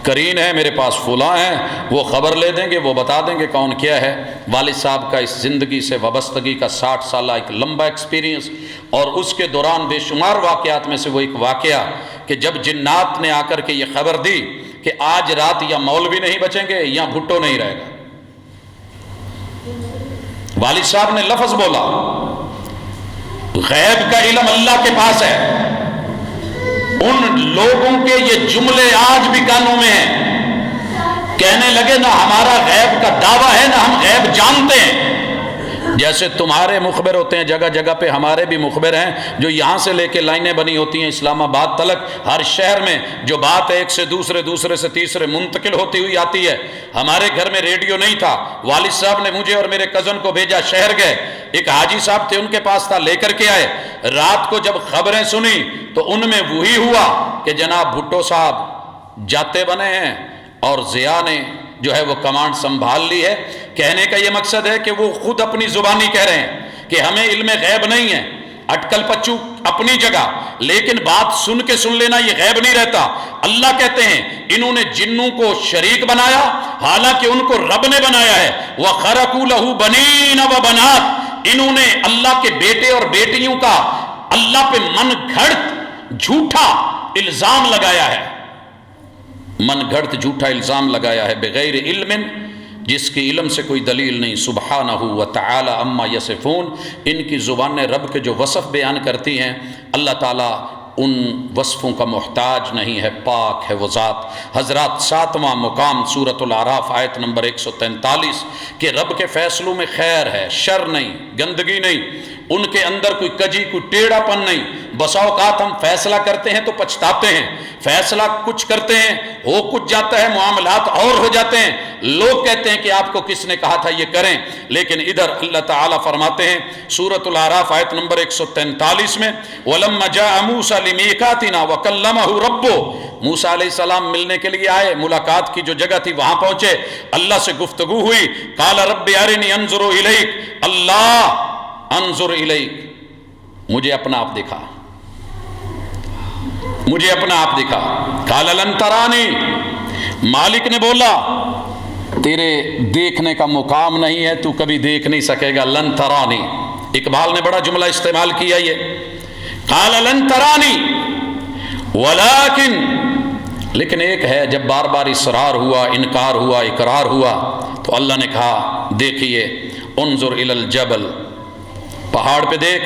کرین ہے، میرے پاس فلاں ہے، وہ خبر لے دیں گے، وہ بتا دیں گے کون کیا ہے۔ والد صاحب کا اس زندگی سے وابستگی کا 60 سالہ ایک لمبا ایکسپیرینس، اور اس کے دوران بے شمار واقعات میں سے وہ ایک واقعہ کہ جب جنات نے آ کر کے یہ خبر دی کہ آج رات یا مولوی نہیں بچیں گے یا بھٹو نہیں رہے گا، والد صاحب نے لفظ بولا غیب کا علم اللہ کے پاس ہے۔ ان لوگوں کے یہ جملے آج بھی کانوں میں ہیں، کہنے لگے نہ ہمارا غیب کا دعویٰ ہے نہ ہم غیب جانتے ہیں۔ جیسے تمہارے مخبر ہوتے ہیں جگہ جگہ پہ، ہمارے بھی مخبر ہیں جو یہاں سے لے کے لائنیں بنی ہوتی ہیں اسلام آباد تلک، ہر شہر میں جو بات ایک سے دوسرے، دوسرے سے تیسرے منتقل ہوتی ہوئی آتی ہے۔ ہمارے گھر میں ریڈیو نہیں تھا، والد صاحب نے مجھے اور میرے کزن کو بھیجا، شہر گئے، ایک حاجی صاحب تھے ان کے پاس تھا، لے کر کے آئے۔ رات کو جب خبریں سنی تو ان میں وہی ہوا کہ جناب بھٹو صاحب جاتے بنے ہیں اور ضیاء نے جو ہے وہ کمانڈ سنبھال لی ہے۔ کہنے کا یہ مقصد ہے کہ وہ خود اپنی زبانی کہہ رہے ہیں کہ ہمیں علم غیب نہیں ہے، اٹکل پچو اپنی جگہ، لیکن بات سن کے سن لینا یہ غیب نہیں رہتا۔ اللہ کہتے ہیں انہوں نے جنوں کو شریک بنایا حالانکہ ان کو رب نے بنایا ہے۔ وَخَرَقُوا لَهُ بَنِينَ وَبَنَاتٍ، انہوں نے اللہ کے بیٹے اور بیٹیوں کا اللہ پہ من گھڑت جھوٹا الزام لگایا ہے، من گھڑت جھوٹا الزام لگایا ہے، بغیر علم، جس کی علم سے کوئی دلیل نہیں۔ سبحانہ وتعالی عما یصفون، ان کی زبانیں رب کے جو وصف بیان کرتی ہیں اللہ تعالیٰ ان وصفوں کا محتاج نہیں ہے، پاک ہے وہ ذات۔ حضرات 7واں مقام سورۃ الاعراف آیت نمبر 143 کہ رب کے فیصلوں میں خیر ہے، شر نہیں، گندگی نہیں، ان کے اندر کوئی کجی کوئی ٹیڑھا پن نہیں۔ بسا اوقات ہم فیصلہ کرتے ہیں تو پچھتاتے ہیں، فیصلہ کچھ کرتے ہیں ہو کچھ جاتا ہے، معاملات اور ہو جاتے ہیں، لوگ کہتے ہیں کہ آپ کو کس نے کہا تھا یہ کریں، لیکن ادھر اللہ تعالیٰ فرماتے ہیں سورۃ الاعراف آیت نمبر 143 میں وَلَمَّا جَاءَ مُوسَىٰ لِمِيقَاتِنَا وَكَلَّمَهُ رَبُّهُ، موسیٰ علیہ السلام ملنے کے لیے آئے، ملاقات کی جو جگہ تھی وہاں پہنچے، اللہ سے گفتگو ہوئی، قَالَ رَبِّ أَرِنِي أَنظُرُ إِلَيْكَ، اللہ انظر الیک، مجھے اپنا آپ دکھا، مجھے اپنا آپ دکھا۔ قال لن ترانی، مالک نے بولا تیرے دیکھنے کا مقام نہیں ہے، تو کبھی دیکھ نہیں سکے گا، لن ترانی۔ اقبال نے بڑا جملہ استعمال کیا یہ، قال لن ترانی ولكن، لیکن ایک ہے جب بار بار اصرار ہوا، انکار ہوا، اقرار ہوا تو اللہ نے کہا دیکھیے انظر الی الجبل، پہاڑ پہ دیکھ،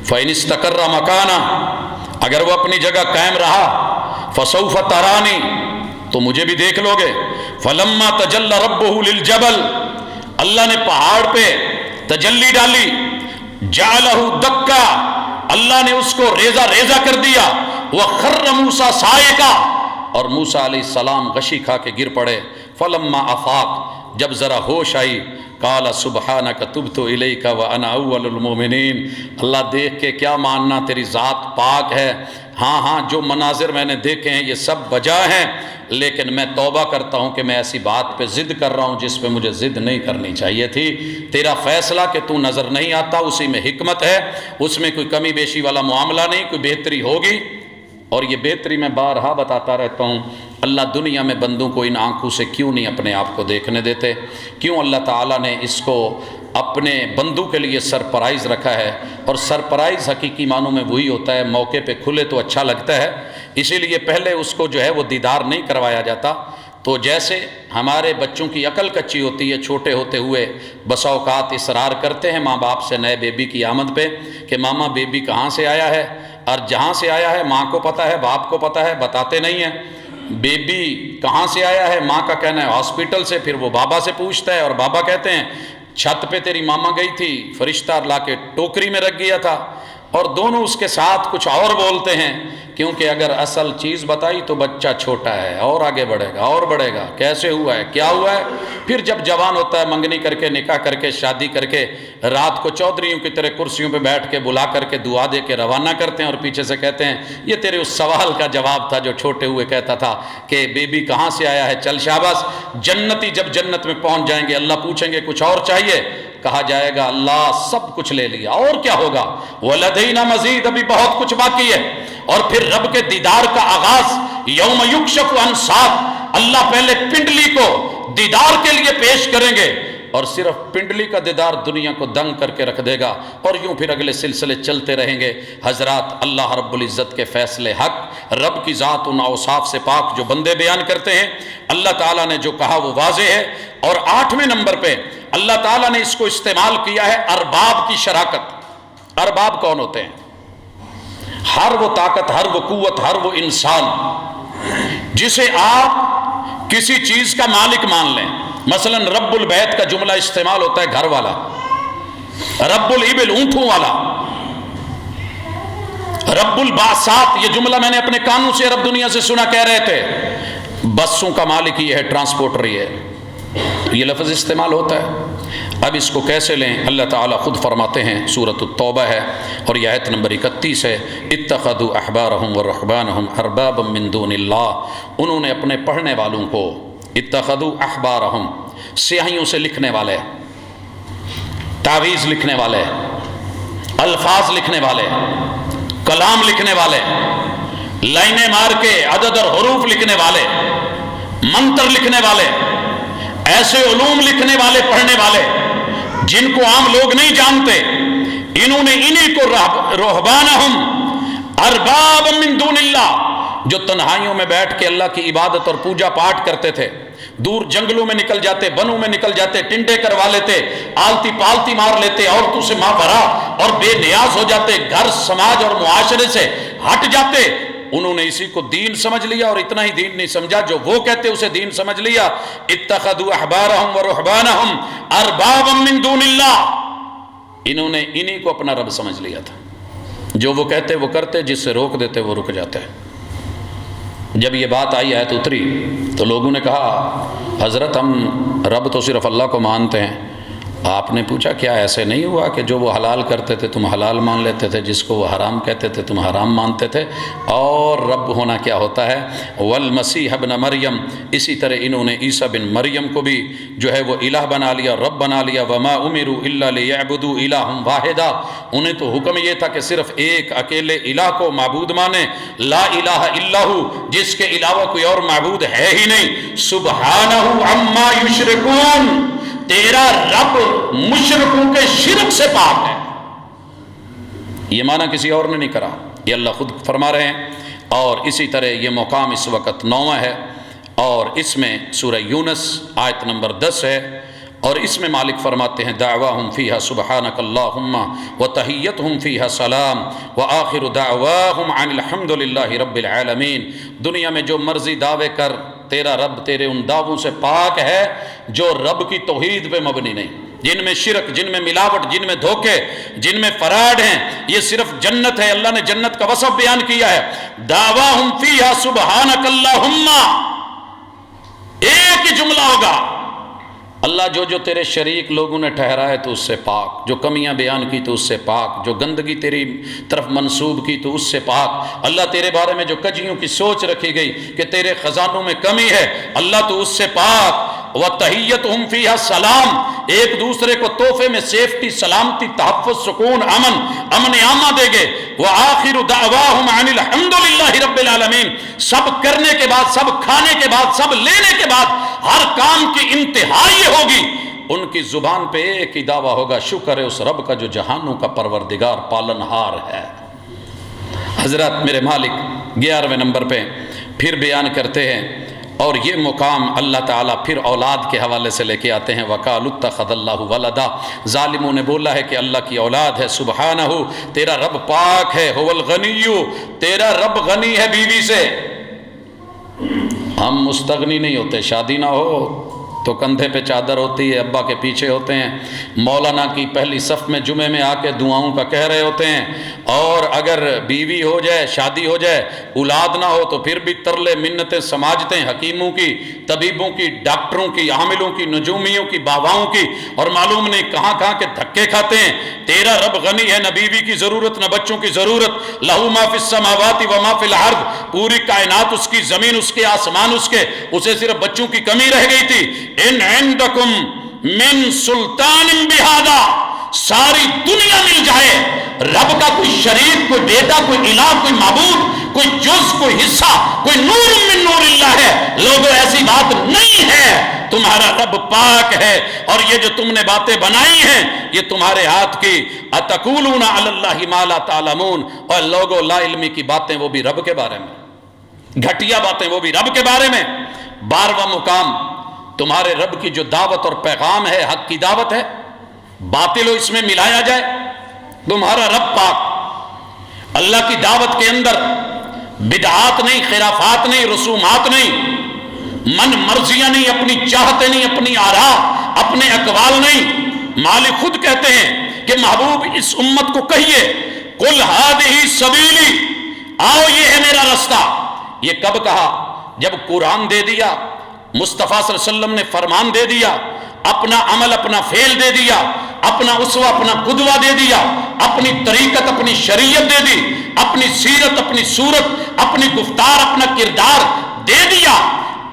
فَإِنِ اسْتَقَرَّ مَكَانَهُ، اگر وہ اپنی جگہ قائم رہا، فَسَوْفَ تَرَانِي، تو مجھے بھی دیکھ لو گے۔ فَلَمَّا تَجَلَّ رَبُّهُ لِلْجَبَلِ، اللہ نے پہاڑ پہ تجلی ڈالی، جَعَلَهُ دَكَّا، اللہ نے اس کو ریزہ ریزہ کر دیا، وَخَرَّ مُوسَىٰ صَاعِقًا، اور موسیٰ علیہ السلام غشی کھا کے گر پڑے۔ فَلَمَّا أَفَاقَ، جب ذرا ہوش آئی، قال سبحانک تبت الیک وانا اول المؤمنین، اللہ دیکھ کے کیا ماننا تیری ذات پاک ہے، ہاں جو مناظر میں نے دیکھے ہیں یہ سب بجا ہیں، لیکن میں توبہ کرتا ہوں کہ میں ایسی بات پہ ضد کر رہا ہوں جس پہ مجھے ضد نہیں کرنی چاہیے تھی۔ تیرا فیصلہ کہ تو نظر نہیں آتا اسی میں حکمت ہے، اس میں کوئی کمی بیشی والا معاملہ نہیں، کوئی بہتری ہوگی، اور یہ بہتری میں بارہا بتاتا رہتا ہوں۔ اللہ دنیا میں بندوں کو ان آنکھوں سے کیوں نہیں اپنے آپ کو دیکھنے دیتے؟ کیوں اللہ تعالیٰ نے اس کو اپنے بندوں کے لیے سرپرائز رکھا ہے؟ اور سرپرائز حقیقی معنوں میں وہی ہوتا ہے موقع پہ کھلے تو اچھا لگتا ہے، اسی لیے پہلے اس کو جو ہے وہ دیدار نہیں کروایا جاتا۔ تو جیسے ہمارے بچوں کی عقل کچی ہوتی ہے، چھوٹے ہوتے ہوئے بسا اوقات اصرار کرتے ہیں ماں باپ سے نئے بیبی کی آمد پہ کہ ماما بیبی کہاں سے آیا ہے، اور جہاں سے آیا ہے ماں کو پتہ ہے باپ کو پتہ ہے، بتاتے نہیں ہیں۔ بیبی کہاں سے آیا ہے، ماں کا کہنا ہے ہاسپٹل سے، پھر وہ بابا سے پوچھتا ہے اور بابا کہتے ہیں چھت پہ تیری ماما گئی تھی، فرشتہ لا کے ٹوکری میں رکھ گیا تھا، اور دونوں اس کے ساتھ کچھ اور بولتے ہیں، کیونکہ اگر اصل چیز بتائی تو بچہ چھوٹا ہے اور آگے بڑھے گا اور بڑھے گا، کیسے ہوا ہے کیا ہوا ہے، پھر جب جوان ہوتا ہے منگنی کر کے نکاح کر کے شادی کر کے رات کو چودھریوں کی طرح کرسیوں پہ بیٹھ کے بلا کر کے دعا دے کے روانہ کرتے ہیں، اور پیچھے سے کہتے ہیں یہ تیرے اس سوال کا جواب تھا جو چھوٹے ہوئے کہتا تھا کہ بیبی کہاں سے آیا ہے، چل شاباش۔ جنتی جب جنت میں پہنچ جائیں گے اللہ پوچھیں گے کچھ اور چاہیے، کہا جائے گا اللہ سب کچھ لے لیا، اور کیا ہوگا، وَلَدَيْنَا مزید، ابھی بہت کچھ باقی ہے۔ اور پھر رب کے دیدار کا آغاز یوم یکشف عن ساق، اللہ پہلے پنڈلی کو دیدار کے لیے پیش کریں گے، اور صرف پنڈلی کا دیدار دنیا کو دنگ کر کے رکھ دے گا، اور یوں پھر اگلے سلسلے چلتے رہیں گے۔ حضرات اللہ رب العزت کے فیصلے حق، رب کی ذات ان اوصاف سے پاک جو بندے بیان کرتے ہیں، اللہ تعالیٰ نے جو کہا وہ واضح ہے۔ اور 8ویں نمبر پہ اللہ تعالیٰ نے اس کو استعمال کیا ہے ارباب کی شراکت۔ ارباب کون ہوتے ہیں؟ ہر وہ طاقت، ہر وہ قوت، ہر وہ انسان جسے آپ کسی چیز کا مالک مان لیں۔ مثلا رب البیت کا جملہ استعمال ہوتا ہے گھر والا، رب الابل اونٹوں والا، رب الباسات، یہ جملہ میں نے اپنے کانوں سے عرب دنیا سے سنا، کہہ رہے تھے بسوں کا مالک یہ ہے، ٹرانسپورٹر یہ ہے، یہ لفظ استعمال ہوتا ہے۔ اب اس کو کیسے لیں؟ اللہ تعالیٰ خود فرماتے ہیں، سورۃ التوبہ ہے اور یہ آیت نمبر 31 ہے، اتخذوا احبارهم ورهبانهم اربابا من دون اللہ، انہوں نے اپنے پڑھنے والوں کو اتخذوا احبارہم، سیاہیوں سے لکھنے والے، تعویذ لکھنے والے، الفاظ لکھنے والے، کلام لکھنے والے، لائنیں مار کے عدد اور حروف لکھنے والے، منتر لکھنے والے، ایسے علوم لکھنے والے، پڑھنے والے جن کو عام لوگ نہیں جانتے، انہوں نے انہی کو رہبانہم ارباب من دون اللہ، جو تنہائیوں میں بیٹھ کے اللہ کی عبادت اور پوجا پاٹ کرتے تھے، دور جنگلوں میں نکل جاتے، بنوں میں نکل جاتے، ٹنڈے کروا لیتے، آلتی پالتی مار لیتے، عورتوں سے ماورا اور بے نیاز ہو جاتے، گھر سماج اور معاشرے سے ہٹ جاتے، انہوں نے اسی کو دین سمجھ لیا، اور اتنا ہی دین نہیں سمجھا، جو وہ کہتے اسے دین سمجھ لیا۔ اتخذوا احبارہم ورہبانہم اربابا من دون اللہ، انہوں نے انہی کو اپنا رب سمجھ لیا تھا، جو وہ کہتے وہ کرتے، جس سے روک دیتے وہ رک جاتے۔ جب یہ بات آئی، آیت اتری، تو لوگوں نے کہا حضرت ہم رب تو صرف اللہ کو مانتے ہیں، آپ نے پوچھا کیا ایسے نہیں ہوا کہ جو وہ حلال کرتے تھے تم حلال مان لیتے تھے، جس کو وہ حرام کہتے تھے تم حرام مانتے تھے؟ اور رب ہونا کیا ہوتا ہے؟ والمسیح ابن مریم، اسی طرح انہوں نے عیسیٰ بن مریم کو بھی جو ہے وہ الہ بنا لیا، رب بنا لیا۔ وما امروا الا لیعبدوا الہا واحدا، انہیں تو حکم یہ تھا کہ صرف ایک اکیلے الہ کو معبود مانے، لا الہ الا ہو، جس کے علاوہ کوئی اور معبود ہے ہی نہیں۔ سبحانہ عما یشرکون، تیرا رب مشرکوں کے شرک سے پاک ہے۔ یہ معنی کسی اور نے نہیں کرا، یہ اللہ خود فرما رہے ہیں۔ اور اسی طرح یہ مقام اس وقت 9واں ہے، اور اس میں سورہ یونس آیت نمبر 10 ہے، اور اس میں مالک فرماتے ہیں دعواہم فیہا سبحانک اللہم وتحیتہم فیہا سلام وآخر دعواہم عن الحمد للہ رب العالمین۔ دنیا میں جو مرضی دعوے کر، تیرا رب تیرے ان دعووں سے پاک ہے جو رب کی توحید پہ مبنی نہیں، جن میں شرک، جن میں ملاوٹ، جن میں دھوکے، جن میں فراڈ ہیں۔ یہ صرف جنت ہے، اللہ نے جنت کا وصف بیان کیا ہے، دعواہم فیہا سبحانک اللہم، ایک ہی جملہ ہوگا، اللہ جو تیرے شریک لوگوں نے ٹھہرائے تو اس سے پاک، جو کمیاں بیان کی تو اس سے پاک، جو گندگی تیری طرف منسوب کی تو اس سے پاک، اللہ تیرے بارے میں جو کجیوں کی سوچ رکھی گئی کہ تیرے خزانوں میں کمی ہے، اللہ تو اس سے پاک۔ وَتَحِيَّتُهُمْ فِيهَا سلام، ایک دوسرے کو تحفے میں سیفٹی، سلامتی، تحفظ، سکون، امن عامہ دے گے۔ وَآخِرُ دَعْوَاهُمْ عَنِ الْحَمْدُ لِلَّهِ رَبِّ الْعَالَمِينَ، سب کرنے کے بعد، سب کھانے کے بعد، سب لینے کے بعد، ہر کام کی انتہا یہ ہوگی، ان کی زبان پہ ایک ہی دعویٰ ہوگا، شکر ہے اس رب کا جو جہانوں کا پروردگار پالنہار ہے۔ حضرات میرے مالک 11ویں نمبر پہ پھر بیان کرتے ہیں، اور یہ مقام اللہ تعالیٰ پھر اولاد کے حوالے سے لے کے آتے ہیں۔ وَقَالُوا اتَّخَذَ اللَّهُ وَلَدًا، ظالموں نے بولا ہے کہ اللہ کی اولاد ہے۔ سبحانہ، تیرا رب پاک ہے، هو الغنی، تیرا رب غنی ہے بیوی سے۔ ہم مستغنی نہیں ہوتے، شادی نہ ہو تو کندھے پہ چادر ہوتی ہے، ابا کے پیچھے ہوتے ہیں، مولانا کی پہلی صف میں جمعے میں آ کے دعاؤں کا کہہ رہے ہوتے ہیں، اور اگر بیوی ہو جائے، شادی ہو جائے، اولاد نہ ہو تو پھر بھی ترلے منتیں سماجتے ہیں، حکیموں کی، طبیبوں کی، ڈاکٹروں کی، عاملوں کی، نجومیوں کی، باباؤں کی، اور معلوم نہیں کہاں کہاں کے دھکے کھاتے ہیں۔ تیرا رب غنی ہے، نہ بیوی کی ضرورت، نہ بچوں کی ضرورت۔ لہو ما فی السماوات و ما فی الارض، پوری کائنات اس کی، زمین اس کے، آسمان اس کے، اسے صرف بچوں کی کمی رہ گئی تھی۔ ان عندکم من سلطان بہذا، ساری دنیا مل جائے، رب کا کوئی شریک، کوئی بیٹا، کوئی الہ، کوئی معبود، کوئی جز، کوئی حصہ، کوئی نور من نور اللہ ہے، لوگوں ایسی بات نہیں ہے، تمہارا رب پاک ہے، اور یہ جو تم نے باتیں بنائی ہیں یہ تمہارے ہاتھ کی۔ اتقولون علی اللہ ما لا تعلمون، اور لوگوں لا علمی کی باتیں وہ بھی رب کے بارے میں، گھٹیا باتیں وہ بھی رب کے بارے میں۔ 12واں مقام، تمہارے رب کی جو دعوت اور پیغام ہے، حق کی دعوت ہے، باطل و اس میں ملایا جائے، تمہارا رب پاک، اللہ کی دعوت کے اندر بدعات نہیں، خرافات نہیں، رسومات نہیں، من مرضیاں نہیں، اپنی چاہتے نہیں، اپنی آراء، اپنے اقوال نہیں۔ مالک خود کہتے ہیں کہ محبوب اس امت کو کہیے، قل ہذہ سبیلی، آؤ یہ ہے میرا رستہ۔ یہ کب کہا؟ جب قرآن دے دیا، مصطفیٰ صلی اللہ علیہ وسلم نے فرمان دے دیا، اپنا عمل، اپنا فعل دے دیا، اپنا اسوہ، اپنا قدوہ دے دیا، اپنی طریقت، اپنی شریعت دے دی، اپنی سیرت، اپنی صورت، اپنی گفتار، اپنا کردار دے دیا،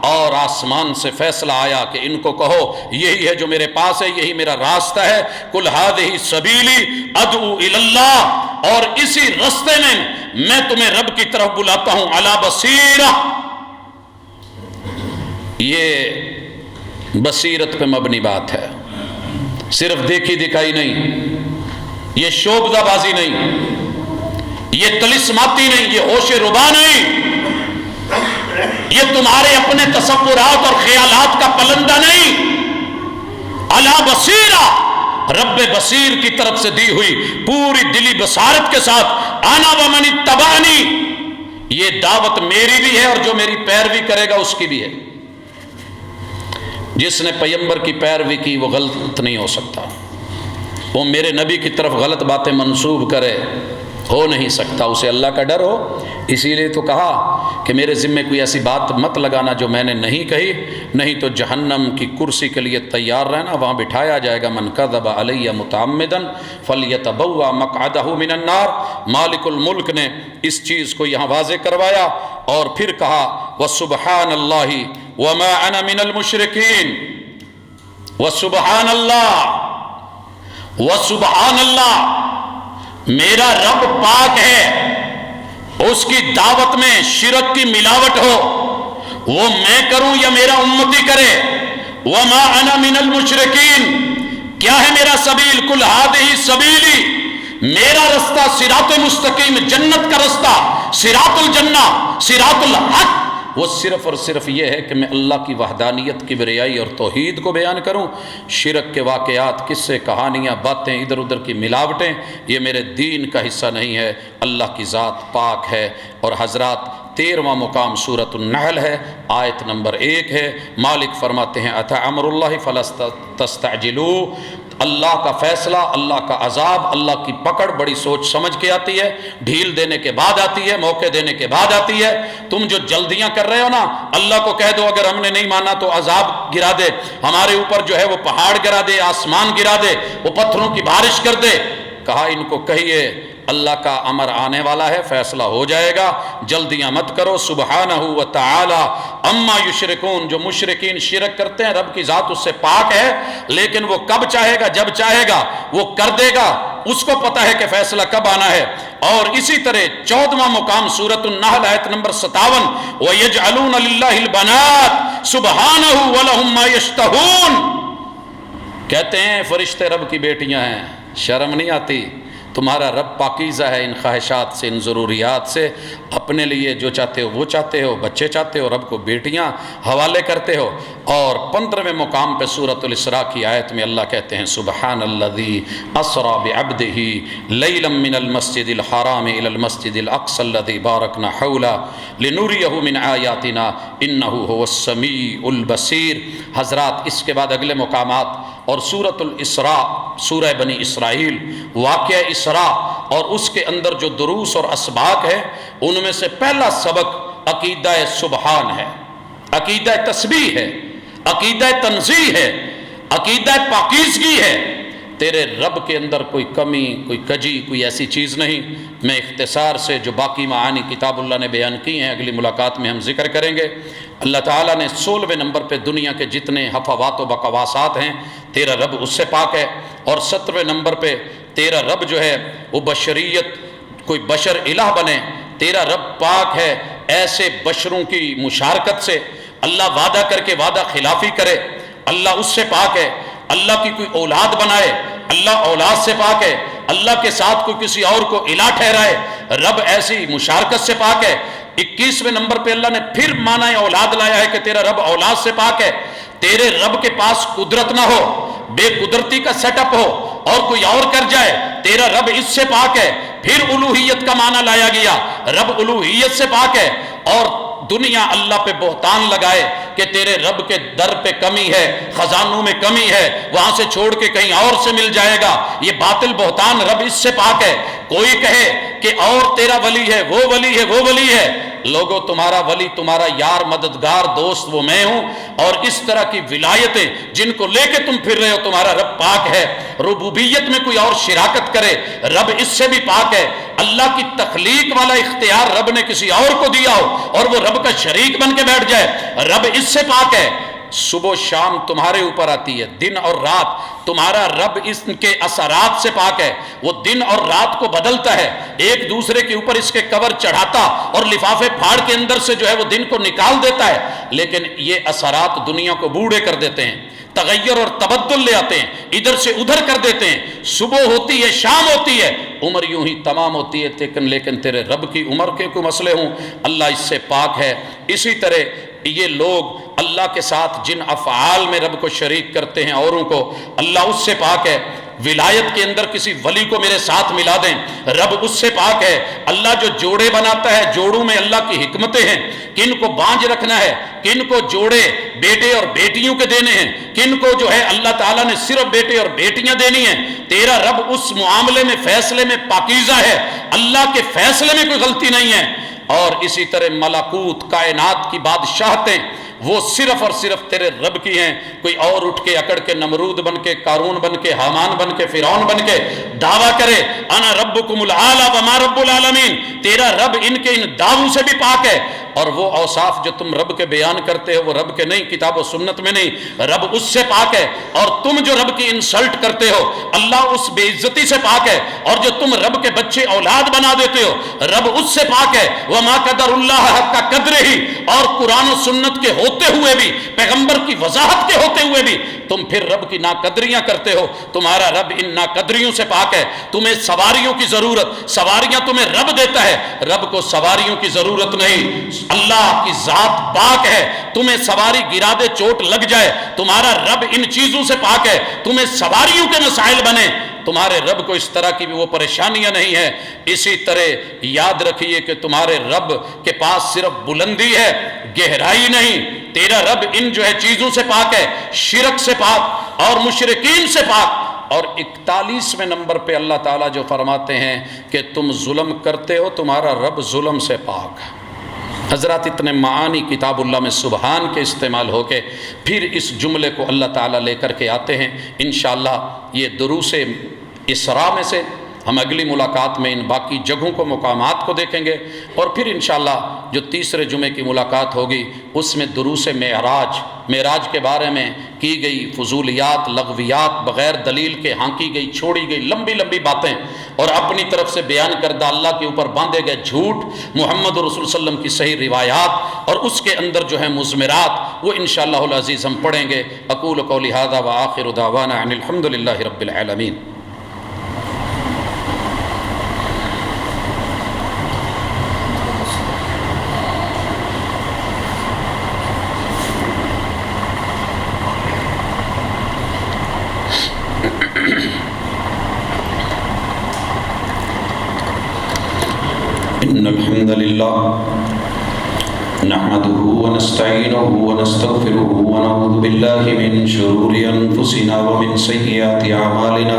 اور آسمان سے فیصلہ آیا کہ ان کو کہو یہی ہے جو میرے پاس ہے، یہی میرا راستہ ہے، قل ھذہ سبیلی ادعو الی اللہ، اور اسی راستے میں تمہیں رب کی طرف بلاتا ہوں، علی بصیرہ، یہ بصیرت پہ مبنی بات ہے، صرف دیکھی دکھائی نہیں، یہ شوبدہ بازی نہیں، یہ طلسماتی نہیں، یہ ہوش ربا نہیں، یہ تمہارے اپنے تصورات اور خیالات کا پلندہ نہیں، علی بصیرہ، رب بصیر کی طرف سے دی ہوئی پوری دلی بصارت کے ساتھ، انا ومن اتبعنی، یہ دعوت میری بھی ہے اور جو میری پیروی کرے گا اس کی بھی ہے۔ جس نے پیغمبر کی پیروی کی وہ غلط نہیں ہو سکتا، وہ میرے نبی کی طرف غلط باتیں منسوب کرے ہو نہیں سکتا، اسے اللہ کا ڈر ہو۔ اسی لیے تو کہا کہ میرے ذمے کوئی ایسی بات مت لگانا جو میں نے نہیں کہی، نہیں تو جہنم کی کرسی کے لیے تیار رہنا، وہاں بٹھایا جائے گا، من کذب علی متعمدا فلیتبوأ مقعدہ من النار۔ مالک الملک نے اس چیز کو یہاں واضح کروایا اور پھر کہا وسبحان اللہ وما انا من المشرکین، وسبحان اللہ، وسبحان اللہ، میرا رب پاک ہے، اس کی دعوت میں شرک کی ملاوٹ ہو وہ میں کروں یا میرا امتی کرے، وما انا من المشرکین، کیا ہے میرا سبیل، قل ھذہ سبیلی، میرا رستہ صراط مستقیم، جنت کا رستہ، صراط الجنہ، صراط الحق، وہ صرف اور صرف یہ ہے کہ میں اللہ کی وحدانیت، کبریائی اور توحید کو بیان کروں۔ شرک کے واقعات، قصے، کہانیاں، باتیں، ادھر ادھر کی ملاوٹیں، یہ میرے دین کا حصہ نہیں ہے۔ اللہ کی ذات پاک ہے۔ اور حضرات 13واں مقام سورۃ النحل ہے، آیت نمبر 1 ہے۔ مالک فرماتے ہیں اتی امر اللہ فلا تستعجلوا، اللہ کا فیصلہ، اللہ کا عذاب، اللہ کی پکڑ بڑی سوچ سمجھ کے آتی ہے، ڈھیل دینے کے بعد آتی ہے، موقع دینے کے بعد آتی ہے۔ تم جو جلدیاں کر رہے ہو نا، اللہ کو کہہ دو اگر ہم نے نہیں مانا تو عذاب گرا دے، ہمارے اوپر جو ہے وہ پہاڑ گرا دے، آسمان گرا دے، وہ پتھروں کی بارش کر دے۔ کہا ان کو کہیے اللہ کا امر آنے والا ہے، فیصلہ ہو جائے گا، جلدیاں مت کرو۔ سبحانہ و تعالی اما یشرکون، جو مشرکین شرک کرتے ہیں، رب کی ذات اس سے پاک ہے، لیکن وہ کب چاہے گا، جب چاہے گا وہ کر دے گا، اس کو پتہ ہے کہ فیصلہ کب آنا ہے۔ اور اسی طرح 14واں مقام سورۃ النحل آیت نمبر 57، وَيَجْعَلُونَ لِلَّهِ الْبَنَاتِ سُبْحَانَهُ وَلَهُم مَّا يَشْتَهُونَ، کہتے ہیں فرشتے رب کی بیٹیاں ہیں، شرم نہیں آتی؟ تمہارا رب پاکیزہ ہے ان خواہشات سے، ان ضروریات سے، اپنے لیے جو چاہتے ہو وہ چاہتے ہو، بچے چاہتے ہو، رب کو بیٹیاں حوالے کرتے ہو۔ اور 15ویں مقام پہ سورۃ الاسراء کی آیت میں اللہ کہتے ہیں سبحان الذی اسری بعبدہ لیلا من المسجد الحرام الی المسجد الاقصی الذی بارکنا حولہ لنریہ من آیاتنا انہ هو السمیع البصیر۔ حضرات اس کے بعد اگلے مقامات اور سورۃ الاسراء، سورہ بنی اسرائیل، واقعہ اسراء اور اس کے اندر جو دروس اور اسباق ہے، ان میں سے پہلا سبق عقیدہ سبحان ہے، عقیدہ تسبیح ہے، عقیدہ تنزیہ ہے، عقیدہ پاکیزگی ہے۔ تیرے رب کے اندر کوئی کمی، کوئی کجی، کوئی ایسی چیز نہیں۔ میں اختصار سے جو باقی معانی کتاب اللہ نے بیان کی ہیں اگلی ملاقات میں ہم ذکر کریں گے۔ اللہ تعالیٰ نے 16ویں نمبر پہ دنیا کے جتنے حفوات و بقواسات ہیں تیرا رب اس سے پاک ہے، اور 17ویں نمبر پہ تیرا رب جو ہے وہ بشریت، کوئی بشر الہ بنے، تیرا رب پاک ہے ایسے بشروں کی مشارکت سے۔ اللہ وعدہ کر کے وعدہ خلافی کرے، اللہ اس سے پاک ہے۔ اللہ کی کوئی اولاد بنائے، اللہ اولاد سے پاک ہے۔ اللہ کے ساتھ کوئی کسی اور کو الہ ٹھہرائے، رب ایسی مشارکت سے پاک ہے۔ 21ویں نمبر پہ اللہ نے پھر معنی اولاد لایا ہے کہ تیرا رب اولاد سے پاک ہے۔ تیرے رب کے پاس قدرت نہ ہو، بے قدرتی کا سیٹ اپ ہو اور کوئی اور کر جائے، تیرا رب اس سے پاک ہے۔ پھر الوہیت کا معنی لایا گیا، رب الوہیت سے پاک ہے۔ اور دنیا اللہ پہ بہتان لگائے کہ تیرے رب کے در پہ کمی ہے، خزانوں میں کمی ہے، وہاں سے چھوڑ کے کہیں اور سے مل جائے گا، یہ باطل بہتان، رب اس سے پاک ہے۔ کوئی کہے کہ اور تیرا ولی ہے، وہ ولی ہے، وہ ولی ہے، لوگوں تمہارا ولی، تمہارا یار، مددگار، دوست وہ میں ہوں۔ اور اس طرح کی ولایتیں جن کو لے کے تم پھر رہے ہو، تمہارا رب پاک ہے۔ ربوبیت میں کوئی اور شراکت کرے، رب اس سے بھی پاک ہے۔ اللہ کی تخلیق والا اختیار رب نے کسی اور کو دیا ہو اور وہ رب کا شریک بن کے بیٹھ جائے، رب اس سے پاک ہے، صبح و شام تمہارے اوپر آتی ہے، دن اور رات تمہارا رب اس کے اثرات سے پاک ہے، وہ دن اور رات کو بدلتا ہے، ایک دوسرے کے اوپر اس کے کور چڑھاتا اور لفافے پھاڑ کے اندر سے جو ہے وہ دن کو نکال دیتا ہے، لیکن یہ اثرات دنیا کو بوڑھے کر دیتے ہیں، تغیر اور تبدل لے آتے ہیں، ادھر سے ادھر کر دیتے ہیں، صبح ہوتی ہے شام ہوتی ہے، عمر یوں ہی تمام ہوتی ہے، لیکن تیرے رب کی عمر کے کوئی مسئلے ہوں، اللہ اس سے پاک ہے۔ اسی طرح یہ لوگ اللہ کے ساتھ جن افعال میں رب کو شریک کرتے ہیں اوروں کو، اللہ اس سے پاک ہے۔ ولایت کے اندر کسی ولی کو میرے ساتھ ملا دیں، رب اس سے پاک ہے۔ اللہ جو جوڑے بناتا ہے، جوڑوں میں اللہ کی حکمتیں ہیں، کن کو بانج رکھنا ہے، کن کو جوڑے بیٹے اور بیٹیوں کے دینے ہیں، کن کو جو ہے اللہ تعالیٰ نے صرف بیٹے اور بیٹیاں دینی ہیں، تیرا رب اس معاملے میں فیصلے میں پاکیزہ ہے، اللہ کے فیصلے میں کوئی غلطی نہیں ہے۔ اور اسی طرح ملکوت کائنات کی بادشاہتیں وہ صرف اور صرف تیرے رب کی ہیں، کوئی اور اٹھ کے اکڑ کے نمرود بن کے، قارون بن کے، حامان بن کے، فرعون بن کے دعویٰ کرے انا ربکم الاعلی وما رب العالمین، تیرا رب ان کے ان دعووں سے بھی پاک ہے، اور وہ اوصاف جو تم رب کے بیان کرتے ہو وہ رب کے نہیں، کتاب و سنت میں نہیں، رب اس سے پاک ہے، اور تم جو رب کی انسلٹ کرتے ہو اللہ اس بے عزتی سے پاک ہے، اور جو تم رب کے بچے اولاد بنا دیتے ہو رب اس سے پاک ہے۔ وما قدر اللہ حق قدرہ، اور قرآن و سنت کے ہوتے ہوئے بھی، پیغمبر کی وضاحت کے ہوتے ہوئے بھی تم پھر رب کی ناقدریاں کرتے ہو، تمہارا رب ان ناقدریوں سے پاک ہے۔ تمہیں سواریوں کی ضرورت، سواریاں تمہیں رب دیتا ہے، رب کو سواریوں کی ضرورت نہیں، اللہ کی ذات پاک ہے، تمہیں سواری گرا دے چوٹ لگ جائے تمہارا رب ان چیزوں سے پاک ہے، تمہیں سواریوں کے مسائل بنے تمہارے رب کو اس طرح کی بھی وہ پریشانیاں نہیں ہیں۔ اسی طرح یاد رکھیے کہ تمہارے رب کے پاس صرف بلندی ہے، گہرائی نہیں، تیرا رب ان جو ہے چیزوں سے پاک ہے، شرک سے پاک اور مشرکین سے پاک۔ اور 41ویں نمبر پہ اللہ تعالیٰ جو فرماتے ہیں کہ تم ظلم کرتے ہو، تمہارا رب ظلم سے پاک ہے۔ حضرات اتنے معانی کتاب اللہ میں سبحان کے استعمال ہو کے پھر اس جملے کو اللہ تعالیٰ لے کر کے آتے ہیں۔ انشاءاللہ یہ دروس اسراء میں سے ہم اگلی ملاقات میں ان باقی جگہوں کو، مقامات کو دیکھیں گے، اور پھر انشاءاللہ جو تیسرے جمعے کی ملاقات ہوگی اس میں دروس معراج کے بارے میں کی گئی فضولیات، لغویات، بغیر دلیل کے ہانکی گئی، چھوڑی گئی لمبی لمبی باتیں، اور اپنی طرف سے بیان کردہ اللہ کے اوپر باندھے گئے جھوٹ، محمد رسول صلی اللہ علیہ وسلم کی صحیح روایات، اور اس کے اندر جو ہے مضمرات، وہ انشاءاللہ العزیز ہم پڑھیں گے۔ اقول قولی ھذا وآخر دعوانا ان الحمد للہ رب العالمین۔ إن الحمد لله نحمده ونستعينه ونستغفره ونعوذ بالله من شرور أنفسنا ومن سيئات أعمالنا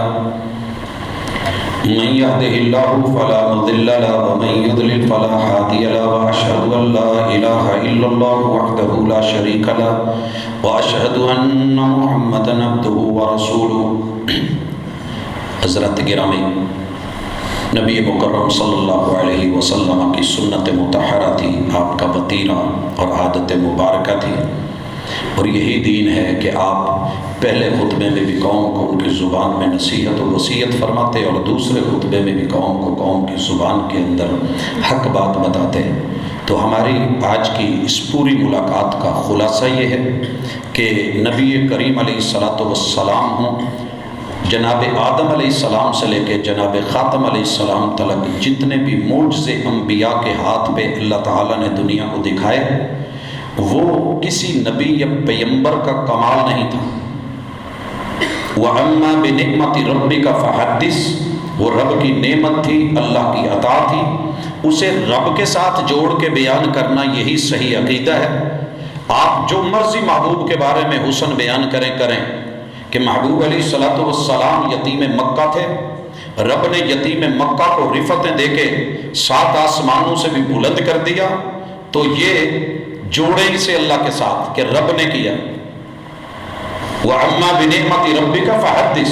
من يهده الله فلا مضل له ومن يضلل فلا هادي له وأشهد أن لا إله إلا الله وحده لا شريك له وأشهد أن محمدا عبده ورسوله۔ حضرات گرامی، نبی مکرم صلی اللہ علیہ وسلم کی سنت مطہرہ تھی، آپ کا وطیرہ اور عادت مبارکہ تھی، اور یہی دین ہے کہ آپ پہلے خطبے میں بھی قوم کو ان کی زبان میں نصیحت و وصیت فرماتے، اور دوسرے خطبے میں بھی قوم کو قوم کی زبان کے اندر حق بات بتاتے۔ تو ہماری آج کی اس پوری ملاقات کا خلاصہ یہ ہے کہ نبی کریم علیہ السلام ہوں، جناب آدم علیہ السلام سے لے کے جناب خاتم علیہ السلام تلک جتنے بھی معجزے انبیاء کے ہاتھ پہ اللہ تعالیٰ نے دنیا کو دکھائے، وہ کسی نبی یا پیغمبر کا کمال نہیں تھا۔ وَأَمَّا بِنِعْمَةِ رَبِّكَ فَحَدِّثْ، وہ رب کی نعمت تھی، اللہ کی عطا تھی، اسے رب کے ساتھ جوڑ کے بیان کرنا یہی صحیح عقیدہ ہے۔ آپ جو مرضی محبوب کے بارے میں حسن بیان کریں کہ محبوب علیہ السلام یتیم مکہ تھے، رب نے یتیم مکہ کو رفتیں دے کے 7 آسمانوں سے بھی بلند کر دیا، تو یہ جوڑے اسے اللہ کے ساتھ کہ رب نے کیا۔ وَأَمَّا بِنِعْمَةِ رَبِّكَ فَحَدِّثْ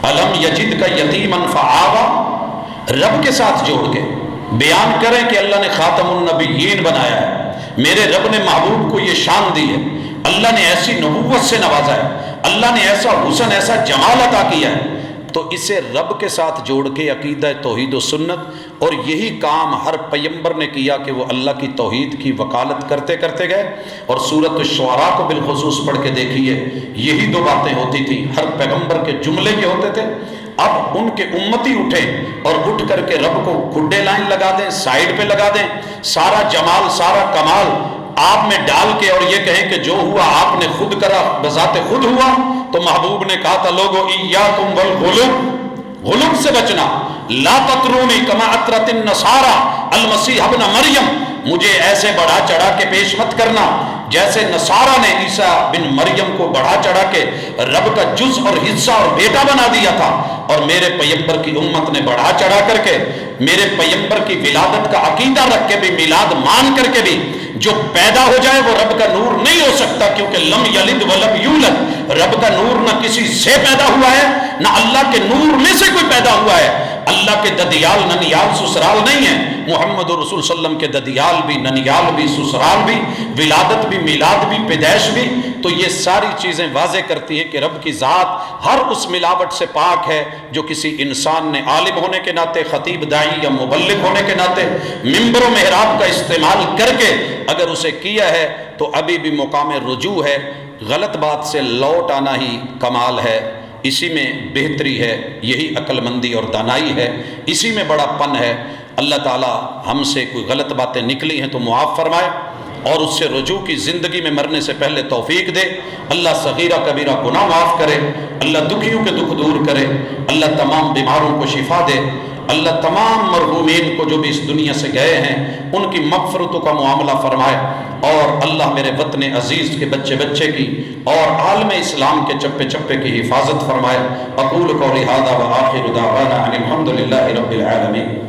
أَلَمْ يَجِدْكَ يَتِيمًا فَآوَىٰ، رب کے ساتھ جوڑ کے بیان کریں کہ اللہ نے خاتم النبیین بنایا ہے، میرے رب نے محبوب کو یہ شان دی ہے، اللہ نے ایسی نبوت سے نوازا ہے، اللہ نے ایسا حسن، ایسا جمال عطا کیا ہے، تو اسے رب کے ساتھ جوڑ کے عقیدہ توحید و سنت، اور یہی کام ہر پیغمبر نے کیا کہ وہ اللہ کی توحید کی وکالت کرتے کرتے گئے۔ اور سورۃ الشعراء کو بالخصوص پڑھ کے دیکھیے، یہی دو باتیں ہوتی تھیں، ہر پیغمبر کے جملے یہ ہوتے تھے۔ اب ان کے امتی اٹھیں اور اٹھ کر کے رب کو کھڈے لائن لگا دیں، سائیڈ پہ لگا دیں، سارا جمال سارا کمال آپ میں ڈال کے اور یہ کہیں کہ جو ہوا آپ نے خود کرا، بذات خود ہوا۔ تو محبوب نے کہا تھا لوگو ایاکم والغلو، غلو سے بچنا، لا تطرونی کما اطرت النصارى المسیح ابن مریم، مجھے ایسے بڑھا چڑھا کے پیش مت کرنا جیسے نصارہ نے عیسیٰ بن مریم کو بڑھا چڑھا کے رب کا جز اور حصہ اور بیٹا بنا دیا تھا، اور میرے پیغمبر کی امت نے بڑھا چڑھا کر کے میرے پیغمبر کی ولادت کا عقیدہ رکھ کے بھی، میلاد مان کر کے بھی، جو پیدا ہو جائے وہ رب کا نور نہیں ہو سکتا، کیونکہ لم یلد ولم یولد، رب کا نور نہ کسی سے پیدا ہوا ہے نہ اللہ کے نور میں سے کوئی پیدا ہوا ہے۔ اللہ کے ددیال ننیال سسرال نہیں ہے، محمد رسول صلی اللہ علیہ وسلم کے ددیال بھی، ننیال بھی، سسرال بھی، ولادت بھی، میلاد بھی، پیدائش بھی۔ تو یہ ساری چیزیں واضح کرتی ہیں کہ رب کی ذات ہر اس ملاوٹ سے پاک ہے جو کسی انسان نے عالم ہونے کے ناطے، خطیب داعی یا مبلغ ہونے کے ناطے ممبر و محراب کا استعمال کر کے اگر اسے کیا ہے تو ابھی بھی مقام رجوع ہے، غلط بات سے لوٹ آنا ہی کمال ہے، اسی میں بہتری ہے، یہی عقل مندی اور دانائی ہے، اسی میں بڑا پن ہے۔ اللہ تعالی ہم سے کوئی غلط باتیں نکلی ہیں تو معاف فرمائے، اور اس سے رجوع کی زندگی میں مرنے سے پہلے توفیق دے۔ اللہ صغیرہ کبیرہ گناہ معاف کرے، اللہ دکھیوں کے دکھ دور کرے، اللہ تمام بیماروں کو شفا دے، اللہ تمام مرحومین کو جو بھی اس دنیا سے گئے ہیں ان کی مغفرتوں کا معاملہ فرمائے، اور اللہ میرے وطن عزیز کے بچے بچے کی اور عالم اسلام کے چپے چپے کی حفاظت فرمائے۔ اقول قولی ھذا وآخر دعوانا ان الحمد للہ رب العالمین۔